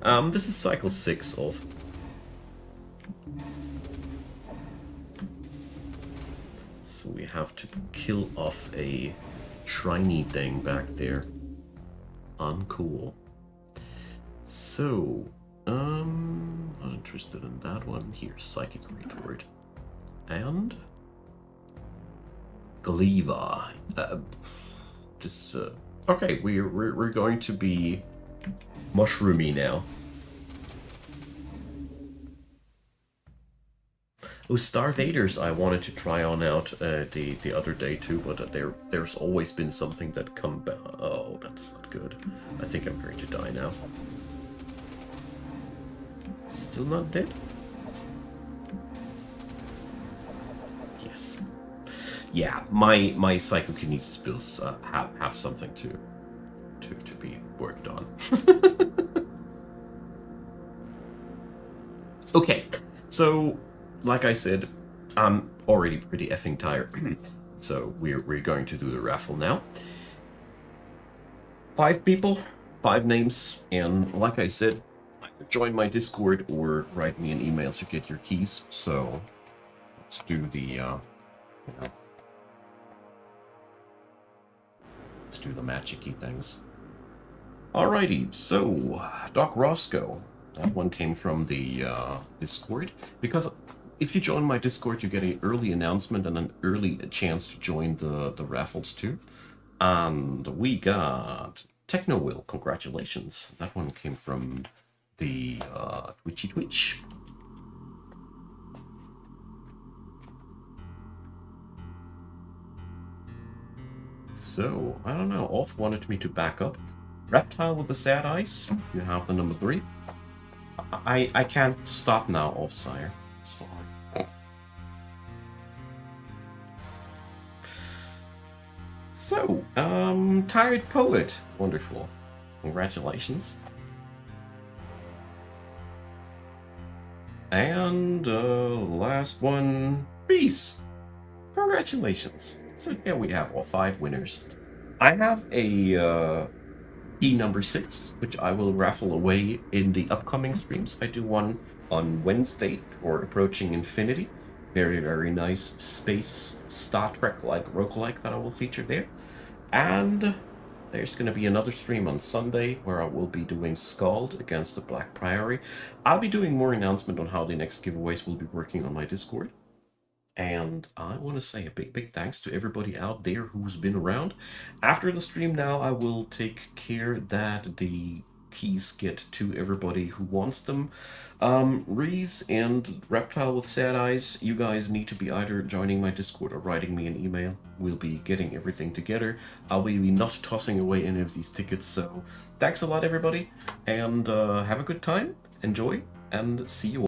This is cycle 6 of. So we have to kill off a shiny thing back there. Uncool. So, not interested in that one. Here, Psychic Retort. And Glaiva. This, okay, we're going to be mushroomy now. Oh, Starvaders I wanted to try on out the other day too, but there's always been something that come back. Oh, that's not good. I think I'm going to die now. Still not dead? Yes. Yeah, my psychokinesis bills have something to be worked on. Okay, so like I said, I'm already pretty effing tired. So we're going to do the raffle now. 5 people, 5 names, and like I said, join my Discord or write me an email to get your keys. So let's do the let's do the magic-y things. Alrighty, so Doc Roscoe. That one came from the Discord, because if you join my Discord, you get an early announcement and an early chance to join the raffles too. And we got Techno Will. Congratulations. That one came from the Twitchy Twitch. So, I don't know. Off wanted me to back up. Reptile with the sad eyes. You have the number 3. I can't stop now, off sire. Sorry. So, Tired Poet. Wonderful. Congratulations. And last one, Peace. Congratulations. So here we have all 5 winners. I have a E number 6, which I will raffle away in the upcoming streams. I do one on Wednesday for Approaching Infinity. Very, very nice space Star Trek-like roguelike that I will feature there. And there's going to be another stream on Sunday where I will be doing Scald against the Black Priory. I'll be doing more announcement on how the next giveaways will be working on my Discord. And I want to say a big, big thanks to everybody out there who's been around. After the stream now, I will take care that the keys get to everybody who wants them. Reese and Reptile with Sad Eyes, you guys need to be either joining my Discord or writing me an email. We'll be getting everything together. I'll be not tossing away any of these tickets, so thanks a lot, everybody, and have a good time, enjoy, and see you all.